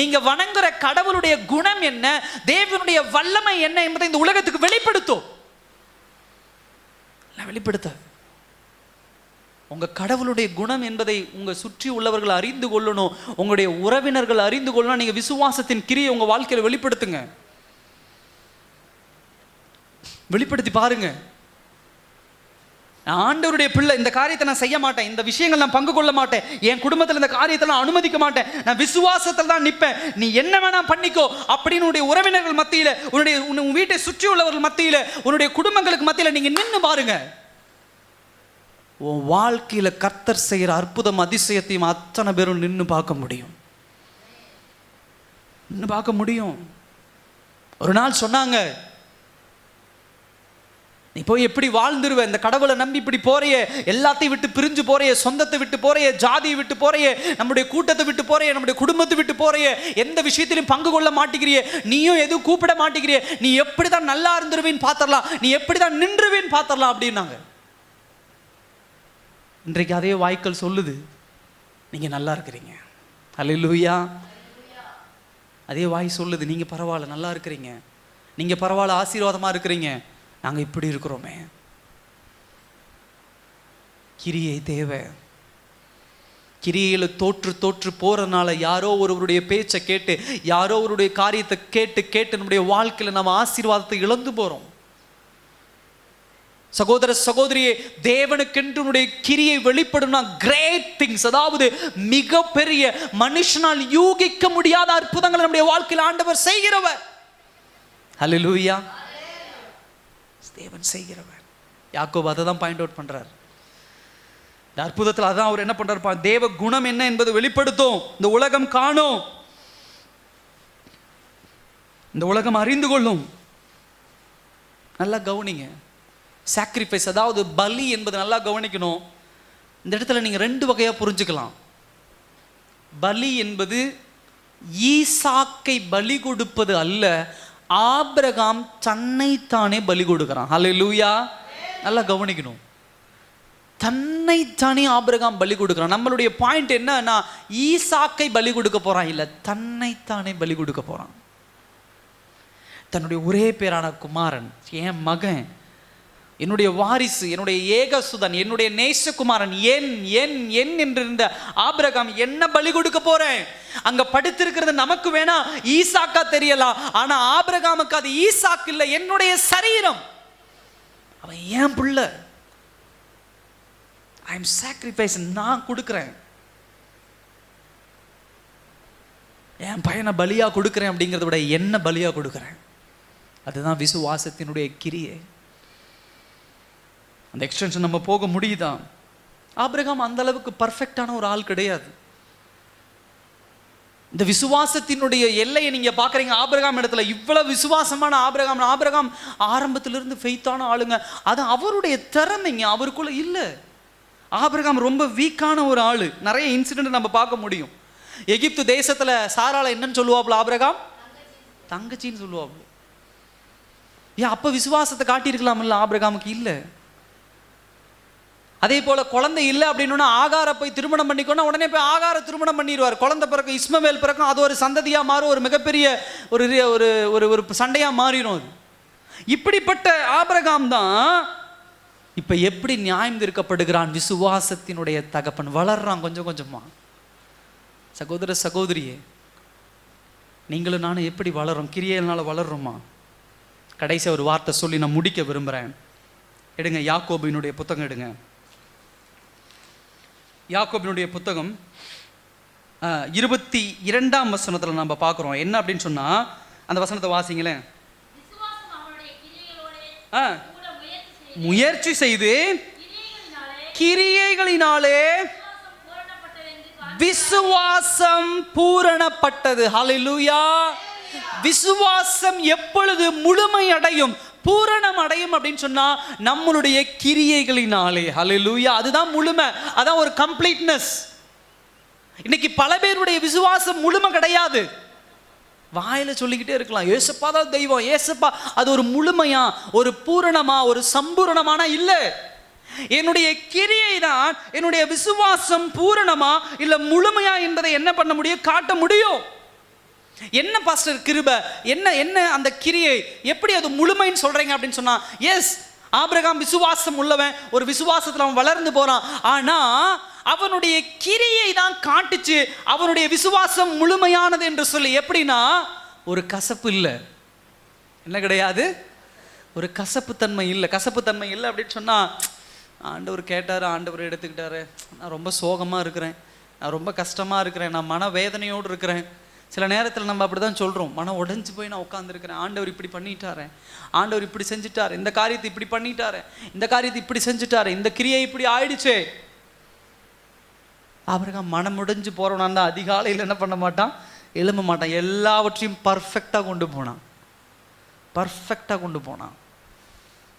நீங்க வணங்குற கடவுளுடைய குணம் என்ன, தேவனுடைய வல்லமை என்ன என்பதை இந்த உலகத்துக்கு வெளிப்படுத்தும். வெளிப்படுத்த உங்க கடவுளுடைய குணம் என்பதை உங்க சுற்றி உள்ளவர்கள் அறிந்து கொள்ளணும், உங்களுடைய உறவினர்கள் அறிந்து கொள்ளணும். நீங்க விசுவாசத்தின் கிரியை உங்க வாழ்க்கையில வெளிப்படுத்துங்க, வெளிப்படுத்தி பாருங்க. ஆண்டவருடைய பிள்ளை, இந்த காரியத்தை நான் செய்ய மாட்டேன், இந்த விஷயங்கள் நான் பங்கு கொள்ள மாட்டேன், என் குடும்பத்தில் இந்த காரியத்தை நான் அனுமதிக்க மாட்டேன், நான் விசுவாசத்தில் தான் நிற்பேன், நீ என்ன வேணா பண்ணிக்கோ அப்படின்னு உன்னுடைய உறவினர்கள் மத்தியில், உன் வீட்டை சுற்றி உள்ளவர்கள் மத்தியில், உன்னுடைய குடும்பங்களுக்கு மத்தியில் நீங்க நின்று பாருங்க. உன் வாழ்க்கையில கர்த்தர் செய்கிற அற்புதம் அதிசயத்தையும் அத்தனை பேரும் நின்று பார்க்க முடியும், நின்று பார்க்க முடியும். ஒரு நாள் சொன்னாங்க, நீ போய் எப்படி வாழ்ந்துருவ, இந்த கடவுளை நம்பி இப்படி போறியே, எல்லாத்தையும் விட்டு பிரிஞ்சு போறியே, சொந்தத்தை விட்டு போறியே, ஜாதியை விட்டு போறியே, நம்முடைய கூட்டத்தை விட்டு போறியே, நம்முடைய குடும்பத்தை விட்டு போறியே, எந்த விஷயத்திலும் பங்கு கொள்ள மாட்டேங்கிறியே, நீயும் எதுவும் கூப்பிட மாட்டேங்கிறியே, நீ எப்படிதான் நல்லா இருந்துருவின்னு பார்த்தரலாம், நீ எப்படிதான் நின்றுவின்னு பார்த்தரலாம் அப்படின்னாங்க. இன்றைக்கு அதே வாய்க்கள் சொல்லுது, நீங்க நல்லா இருக்கிறீங்க. அல்லேலூயா. அதே வாய் சொல்லுது, நீங்க பரவாயில்ல, நல்லா இருக்கிறீங்க, நீங்க பரவாயில்ல, ஆசீர்வாதமா இருக்கிறீங்க, நாங்க இப்படி இருக்கிறோமே. கிரியை தேவை. கிரியையில தோற்று போறதுனால யாரோ ஒருவருடைய பேச்சை கேட்டு, யாரோ ஒருடைய காரியத்தை கேட்டு நம்முடைய வாழ்க்கையில நம்ம ஆசீர்வாதத்தை இழந்து போறோம். சகோதர சகோதரியே, தேவனுக்கென்று கிரியை வெளிப்படும்னா கிரேட் திங்ஸ், அதாவது மிகப்பெரிய மனுஷனால் யூகிக்க முடியாத அற்புதங்களை நம்முடைய வாழ்க்கையில் ஆண்டவர் செய்கிறவர். ஹல்லேலூயா. தேவன் செய்கிறவர். யாக்கோபு அதை தான் பாயிண்ட் அவுட் பண்றார். இந்த அற்புதத்தில் அதான் அவர் என்ன பண்றார்? தேவ குணம் என்ன என்பது வெளிப்படுத்தும், இந்த உலகம் காணும், இந்த உலகம் அறிந்து கொள்ளும். நல்லா கவனிங்க. சாக்ரிஃபைஸ், அதாவது பலி என்பது நல்லா கவனிக்கணும். இந்த இடத்துல நீங்க 2 வகையா புரிஞ்சுக்கலாம். பலி என்பது ஈசாக்கை பலி கொடுப்பது அல்ல, ஆபிரகாம் தன்னைத்தானே பலி கொடுக்கிறான். ஹல்லேலூயா. நல்லா கவனிக்கணும். தன்னைத்தானே ஆபிரகாம் பலி கொடுக்கிறான். நம்மளுடைய பாயிண்ட் என்னன்னா, ஈசாக்கை பலி கொடுக்க போறான் இல்ல, தன்னைத்தானே பலி கொடுக்க போறான். தன்னுடைய ஒரே பேரான குமாரன், என் மகன், என்னுடைய வாரிசு, என்னுடைய ஏகசுதன், என்னுடைய நேசகுமாரன், என் என்றிருந்த ஆபிரகாம் என்ன பலி கொடுக்க போறேன். அங்க படுத்திருக்கிறது நமக்கு வேணா ஈசாக்கா தெரியலாம், ஆனா ஆபிரகாமுக்கு அது ஈசாக்கு இல்லை, என்னுடைய சரீரம், அவன் ஏன் பிள்ளை. ஐ எம் சாக்ரிஃபைஸ், நான் கொடுக்கிறேன், என் பையனை பலியா கொடுக்கிறேன் அப்படிங்கிறத விட என்ன பலியா கொடுக்கிறேன். அதுதான் விசுவாசத்தினுடைய கிரியை. அந்த எக்ஸ்டென்ஷன் நம்ம போக முடியுதா? ஆபிரகாம் அந்த அளவுக்கு பர்ஃபெக்டான ஒரு ஆள் கிடையாது. இந்த விசுவாசத்தினுடைய எல்லையை நீங்க பாக்குறீங்க. ஆபிரகாம் இடத்துல இவ்வளவு விசுவாசமான ஆபிரகாம் ஆரம்பத்திலிருந்து ஃபெய்த்தான ஆளுங்க. அது அவருடைய திறமைங்க, அவருக்குள்ள இல்ல. ஆபிரகாம் ரொம்ப வீக்கான ஒரு ஆளு. நிறைய இன்சிடென்ட் நம்ம பார்க்க முடியும். எகிப்து தேசத்துல சாராளை என்னன்னு சொல்லுவாப்புல? ஆபிரகாம் தங்கச்சின்னு சொல்லுவாப்புல. ஏன் அப்ப விசுவாசத்தை காட்டியிருக்கலாம்ல? ஆபிரகாமுக்கு இல்ல. அதே போல குழந்தை இல்லை அப்படின்னா ஆகார போய் திருமணம் பண்ணிக்கோன்னா உடனே போய் ஆகார திருமணம் பண்ணிடுவார். குழந்தை பிறக்கும், இஸ்மவேல் பிறக்கும், அது ஒரு சந்ததியா மாறும், ஒரு மிகப்பெரிய ஒரு ஒரு ஒரு சண்டையா மாறிடும் அது. இப்படிப்பட்ட ஆபிரகாம் தான் இப்ப எப்படி நியாயம் தீர்க்கப்படுகிறான்? விசுவாசத்தினுடைய தகப்பன். வளர்றான் கொஞ்சம் கொஞ்சமா. சகோதர சகோதரியே, நீங்களும் நானும் எப்படி வளரும்? கிரியையினால வளர்றோமா? கடைசி ஒரு வார்த்தை சொல்லி நான் முடிக்க விரும்புகிறேன். எடுங்க யாக்கோபினுடைய புத்தகம் எடுங்க. யாக்கோபினுடைய புத்தகம் 22ஆம் வசனத்தில் நம்ம பார்க்குறோம். என்ன அப்படின்னு சொன்னா, அந்த வசனத்தை வாசிங்களேன். முயற்சி செய்து கிரியைகளினாலே விசுவாசம் பூரணப்பட்டது. ஹல்லேலூயா. விசுவாசம் எப்பொழுது முழுமை அடையும், பூரணம் அடையும் அப்படின்னு சொன்னா நம்மளுடைய கிரியைகளினாலே. ஹல்லேலூயா. அதுதான் முழுமை, அதான் ஒரு கம்ப்ளீட்னஸ். இன்னைக்கு பல பேருடைய விசுவாசம் முழுமை கிடையாது. வாயில சொல்லிக்கிட்டே இருக்கலாம், ஏசப்பா தான் தெய்வம், ஏசப்பா. அது ஒரு முழுமையா, ஒரு பூரணமா, ஒரு சம்பூரணமான இல்ல. என்னுடைய கிரியை தான் என்னுடைய விசுவாசம் பூரணமா இல்ல முழுமையா என்பதை என்ன பண்ண முடியும்? காட்ட முடியும். என்ன பாஸ்டர் கிருபை, என்ன என்ன அந்த கிரியை எப்படி அது முழுமைன்னு சொல்றீங்க அப்படின்னு சொன்னா, எஸ், ஆபிரகாம் விசுவாசம் உள்ளவன், ஒரு விசுவாசத்துல அவன் வளர்ந்து போறான். ஆனா அவனுடைய கிரியை தான் காட்டுச்சு அவனுடைய விசுவாசம் முழுமையானது என்று சொல்லி. எப்படின்னா, ஒரு கசப்பு இல்லை, என்ன கிடையாது, ஒரு கசப்பு தன்மை இல்லை. கசப்பு தன்மை இல்லை அப்படின்னு சொன்னா, ஆண்டவர் கேட்டாரு, ஆண்டவர் எடுத்துக்கிட்டாரு, நான் ரொம்ப சோகமா இருக்கிறேன், நான் ரொம்ப கஷ்டமா இருக்கிறேன், நான் மன வேதனையோடு இருக்கிறேன். சில நேரத்தில் நம்ம அப்படி தான் சொல்கிறோம், மனம் உடஞ்சி போய் நான் உட்காந்துருக்கிறேன், ஆண்டவர் இப்படி பண்ணிட்டாரு, ஆண்டவர் இப்படி செஞ்சுட்டாரு, இந்த காரியத்தை இப்படி பண்ணிட்டாரு, இந்த காரியத்தை இப்படி செஞ்சுட்டாரு, இந்த கிரியை இப்படி ஆயிடுச்சே. ஆபிரகாம் மனம் உடைஞ்சு போகிறவனா தான் அதிகாலையில் என்ன பண்ண மாட்டான், எழும்ப மாட்டான். எல்லாவற்றையும் பர்ஃபெக்டாக கொண்டு போனான், பர்ஃபெக்டாக கொண்டு போனான்.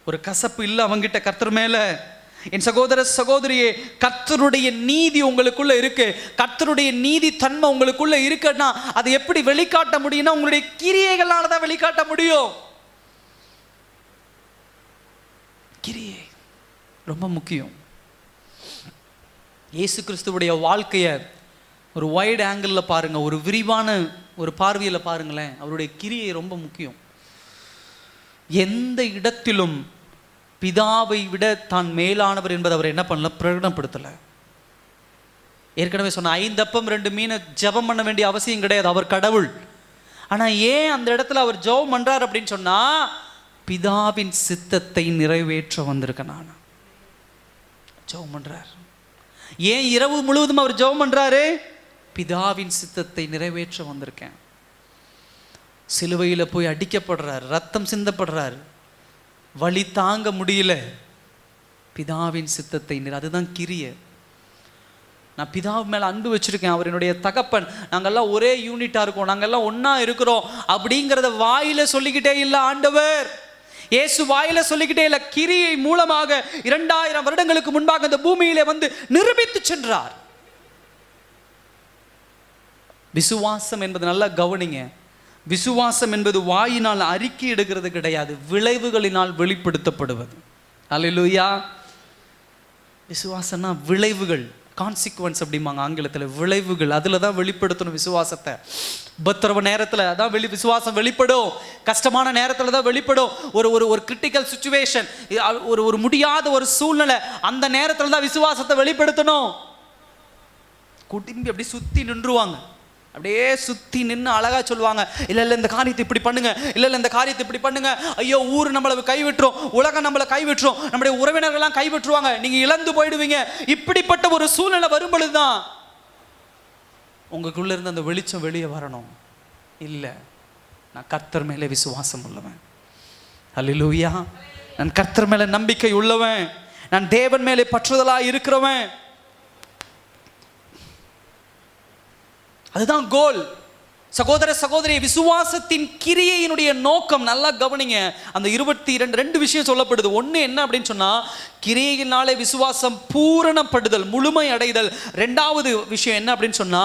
ஒரு கசப்பு இல்லை அவங்கிட்ட கர்த்தர் மேலே. என் சகோதர சகோதரியே, கர்த்தருடைய நீதி உங்களுக்குள்ள இருக்கு, கர்த்தருடைய நீதி தன்மை உங்களுக்குள்ள இருக்குன்னா அதை எப்படி வெளிக்காட்ட முடியும்னா உங்களுடைய கிரியைகளால தான் வெளிக்காட்ட முடியும். கிரியை ரொம்ப முக்கியம். இயேசு கிறிஸ்துவுடைய வாழ்க்கையை ஒரு வைட் ஆங்கிளில் பாருங்க, ஒரு விரிவான ஒரு பார்வையில் பாருங்களேன். அவருடைய கிரியை ரொம்ப முக்கியம். எந்த இடத்திலும் பிதாவை விட தான் மேலானவர் என்பதை அவர் என்ன பண்ணல, பிரகடனப்படுத்தலை. ஏற்கனவே சொன்ன 5 அப்பம் 2 மீன் ஜெபம் பண்ண வேண்டிய அவசியம் கிடையாது, அவர் கடவுள். ஆனால் ஏன் அந்த இடத்துல அவர் ஜெபம் பண்றார் அப்படின்னு சொன்னா, பிதாவின் சித்தத்தை நிறைவேற்ற வந்திருக்கேன் நான். ஜெபம் பண்றார். ஏன் இரவு முழுவதும் அவர் ஜெபம் பண்றாரு? பிதாவின் சித்தத்தை நிறைவேற்ற வந்திருக்கேன். சிலுவையில் போய் அடிக்கப்படுறார், ரத்தம் சிந்தப்படுறார், வலி தாங்க முடியல, பிதாவின் சித்தத்தை அதுதான் கிரியை. நான் பிதாவு மேலே அன்பு வச்சிருக்கேன், அவர் என்னுடைய தகப்பன், நாங்கள்லாம் ஒரே யூனிட்டாக இருக்கோம், நாங்கள்லாம் ஒன்றா இருக்கிறோம் அப்படிங்கிறத வாயில சொல்லிக்கிட்டே இல்லை ஆண்டவர். இயேசு வாயில சொல்லிக்கிட்டே இல்லை, கிரியை மூலமாக 2000 வருடங்களுக்கு முன்பாக இந்த பூமியிலே வந்து நிரூபித்து சென்றார். விசுவாசம் என்பது நல்லா கவனிங்க, விசுவாசம் என்பது வாயினால் அறிக்கை எடுக்கிறது கிடையாது, விளைவுகளினால் வெளிப்படுத்தப்படுவது. அல்லேலூயா. விசுவாசம்னா விளைவுகள், கான்சிக்வன்ஸ் அப்படிம்பாங்க ஆங்கிலத்தில், விளைவுகள். அதில் தான் வெளிப்படுத்தணும் விசுவாசத்தை. பத்திரவ நேரத்தில் தான் விசுவாசம் வெளிப்படும், கஷ்டமான நேரத்தில் தான் வெளிப்படும். ஒரு ஒரு ஒரு கிரிட்டிக்கல் சுச்சுவேஷன், ஒரு முடியாத ஒரு சூழ்நிலை, அந்த நேரத்தில் தான் விசுவாசத்தை வெளிப்படுத்தணும். குடும்பி அப்படி சுற்றி நின்றுவாங்க, அப்படியே சுற்றி நின்று அழகாக சொல்லுவாங்க, இல்லை இல்லை இந்த காரியத்தை இப்படி பண்ணுங்க, இல்லை இல்லை இந்த காரியத்தை இப்படி பண்ணுங்க, ஐயோ ஊர் நம்மளை கைவிட்டுரும், உலகம் நம்மளை கைவிட்டுரும், நம்முடைய உறவினர்கள்லாம் கைவிட்டுருவாங்க, நீங்கள் இழந்து போயிடுவீங்க. இப்படிப்பட்ட ஒரு சூழ்நிலை வரும் பொழுதுதான் உங்களுக்குள்ள இருந்து அந்த வெளிச்சம் வெளியே வரணும். இல்லை, நான் கர்த்தர் மேலே விசுவாசம் உள்ளவன், அல்லேலூயா, நான் கர்த்தர் மேலே நம்பிக்கை உள்ளவன், நான் தேவன் மேலே பற்றுதலாக இருக்கிறவன். அதுதான் கோல். சகோதர சகோதரி, விசுவாசத்தின் கிரியையினுடைய நோக்கம் நல்லா கவனிங்க. அந்த 22 விஷயம் சொல்லப்படுது. ஒன்று என்ன அப்படின்னு சொன்னா, கிரியையினாலே விசுவாசம் பூரணப்படுதல், முழுமை அடைதல். 2வது விஷயம் என்ன அப்படின்னு சொன்னா,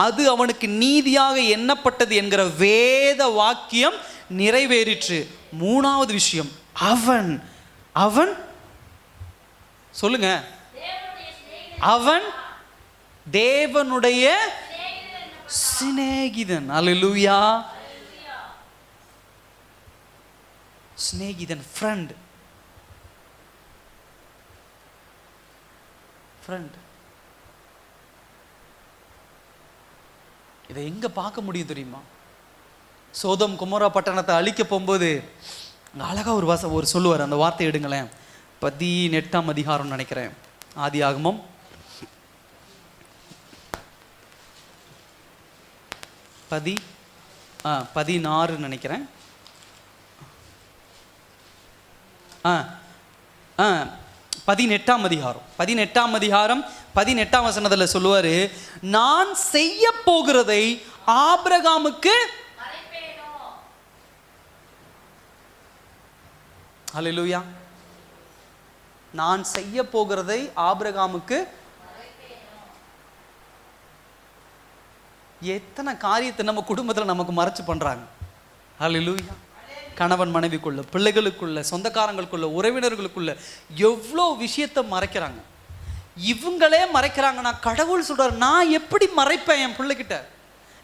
அது அவனுக்கு நீதியாக எண்ணப்பட்டது என்கிற வேத வாக்கியம் நிறைவேறிற்று. 3வது விஷயம், அவன் அவன் சொல்லுங்க, அவன் தேவனுடைய சிநேகிதன். அல்லேலூயா. சிநேகிதன், ஃப்ரெண்ட். இதை எங்க பார்க்க முடியும் தெரியுமா? சோதம் குமோரா பட்டணத்தை அழிக்க போகும்போது அழகா ஒரு சொல்லுவார். அந்த வார்த்தை எடுங்களேன். 18ஆம் அதிகாரம் நினைக்கிறேன், ஆதியாகமம். 16 நினைக்கிறேன். 18ஆம் அதிகாரம் 18ஆம் வசனத்தில் சொல்லுவாரு, நான் செய்ய போகிறதை ஆபிரகாமுக்கு, அல்லேலூயா, நான் செய்ய போகிறதை ஆபிரகாமுக்கு. எத்தனை காரியத்தை நம்ம குடும்பத்தில் நமக்கு மறைச்சு பண்றாங்க. அல்லேலூயா. கணவன் மனைவிக்குள்ள, பிள்ளைகளுக்குள்ள, சொந்தக்காரங்களுக்குள்ள, உறவினர்களுக்குள்ள எவ்வளோ விஷயத்தை மறைக்கிறாங்க. இவங்களே மறைக்கிறாங்கன்னா கடவுள் சொல்றாரு, நான் எப்படி மறைப்பேன் என் பிள்ளைகிட்ட,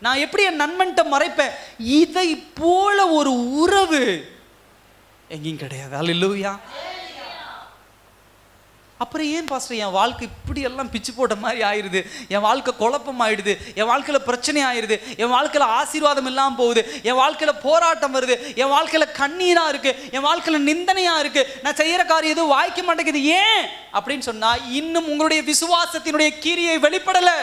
நான் எப்படி என் நண்பன்கிட்ட மறைப்பேன்? இதை போல ஒரு உறவு எங்கேயும் கிடையாது. அல்லேலூயா. அப்புறம் ஏன் பாஸ்டர் என் வாழ்க்கை இப்படி எல்லாம் பிச்சு போட்ட மாதிரி ஆயிடுது, என் வாழ்க்கை குழப்பம் ஆயிடுது, என் வாழ்க்கையில் பிரச்சனை ஆயிடுது, என் வாழ்க்கையில் ஆசீர்வாதம் இல்லாமல் போகுது, என் வாழ்க்கையில் போராட்டம் வருது, என் வாழ்க்கையில் கண்ணீராக இருக்குது, என் வாழ்க்கையில் நிந்தனையாக இருக்குது, நான் செய்கிற காரியம் எதுவும் வாய்க்க மாட்டேங்குது, ஏன் அப்படின்னு சொன்னால் இன்னும் உங்களுடைய விசுவாசத்தினுடைய கிரியை வெளிப்படலை.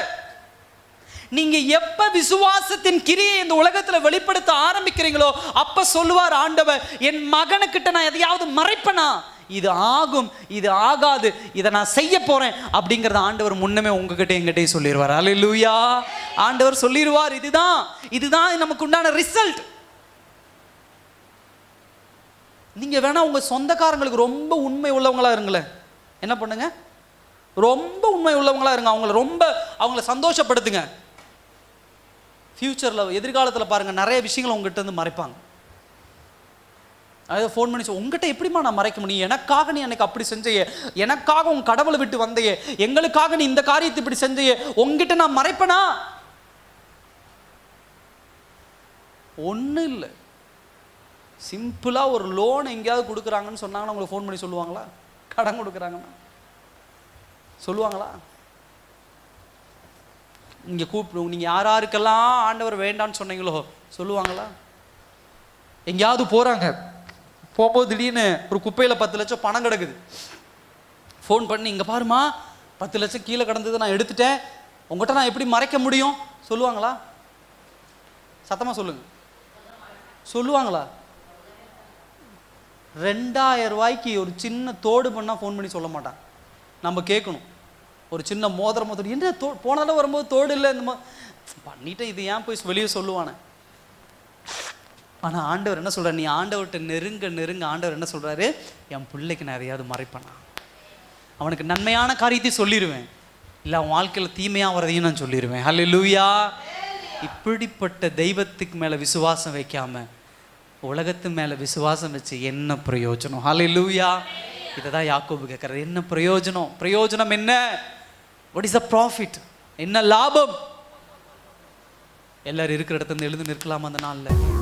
நீங்க எப்ப விசுவாசத்தின் கிரியை இந்த உலகத்தில் வெளிப்படுத்த ஆரம்பிக்கிறீங்களோ அப்ப சொல்லுவார் ஆண்டவர், என் மகனுக்கிட்ட நான் எதையாவது மறைப்பனா, இது ஆகும், இது ஆகாது, இதை நான் செய்ய போறேன் அப்படிங்கிறத ஆண்டவர் முன்னமே உங்ககிட்ட எங்கிட்டே சொல்லிடுவார். அல்லேலூயா. ஆண்டவர் சொல்லிடுவார், இதுதான் நமக்கு உண்டான ரிசல்ட். நீங்க வேணா உங்க சொந்தக்காரங்களுக்கு ரொம்ப உண்மை உள்ளவங்களா இருங்களேன். என்ன பண்ணுங்க, ரொம்ப உண்மை உள்ளவங்களா இருங்க. அவங்கள சந்தோஷப்படுத்துங்க. ஃபியூச்சரில், எதிர்காலத்தில் பாருங்க, நிறைய விஷயங்கள் உங்ககிட்ட இருந்து மறைப்பாங்க. அதாவது ஃபோன் பண்ணி உங்ககிட்ட எப்படிமா நான் மறைக்க முடியும், எனக்காக நீ எனக்கு அப்படி செஞ்சையே, எனக்காக உன் கடவுளை விட்டு வந்தையே, எங்களுக்காக நீ இந்த காரியத்தை இப்படி செஞ்சையே, உங்ககிட்ட நான் மறைப்பனா? ஒன்றும் இல்லை. சிம்பிளாக ஒரு லோன் எங்கேயாவது கொடுக்குறாங்கன்னு சொன்னாங்கன்னா உங்களுக்கு ஃபோன் பண்ணி சொல்லுவாங்களா? கடன் கொடுக்குறாங்கன்னா சொல்லுவாங்களா? இங்கே கூப்பிடுவோம், நீங்கள் யாருக்கெல்லாம் ஆண்டவர் வேண்டான்னு சொன்னீங்களோ சொல்லுவாங்களா? எங்கேயாவது போகிறாங்க, போகும்போது திடீர்னு ஒரு குப்பையில் 10 லட்சம் பணம் கிடக்குது. ஃபோன் பண்ணி, இங்கே பாருமா 10 லட்சம் கீழே கிடந்தது, நான் எடுத்துட்டேன், உங்கள்கிட்ட நான் எப்படி மறைக்க முடியும் சொல்லுவாங்களா? சத்தமாக சொல்லுங்க, சொல்லுவாங்களா? 2000 ரூபாய்க்கு ஒரு சின்ன தோடு பண்ணால் ஃபோன் பண்ணி சொல்ல மாட்டான். நம்ம கேட்கணும், ஒரு சின்ன மோதிரம் என்ன போன தடவை வரும்போது தோடு இல்லை, இந்த பண்ணிட்டு இது ஏன் போய் வெளியே சொல்லுவானே. ஆனால் ஆண்டவர் என்ன சொல்கிறார், நீ ஆண்டவர்கிட்ட நெருங்க ஆண்டவர் என்ன சொல்கிறாரு, என் பிள்ளைக்கு நான் எதையாவது மறைப்பேனா, அவனுக்கு நன்மையான காரியத்தை சொல்லிடுவேன், இல்லை அவன் வாழ்க்கையில் தீமையாக வரதையும் நான் சொல்லிடுவேன். அல்லேலூயா. இப்படிப்பட்ட தெய்வத்துக்கு மேலே விசுவாசம் வைக்காம உலகத்து மேலே விசுவாசம் வச்சு என்ன பிரயோஜனம்? அல்லேலூயா. இதை தான் யாக்கோபு கேட்குறாரு, என்ன பிரயோஜனம்? பிரயோஜனம் என்ன? What is the profit? என்ன லாபம்? எல்லாரும் இருக்கிற இடத்துல எழுந்து நிற்கலாமா அந்த நாளில்?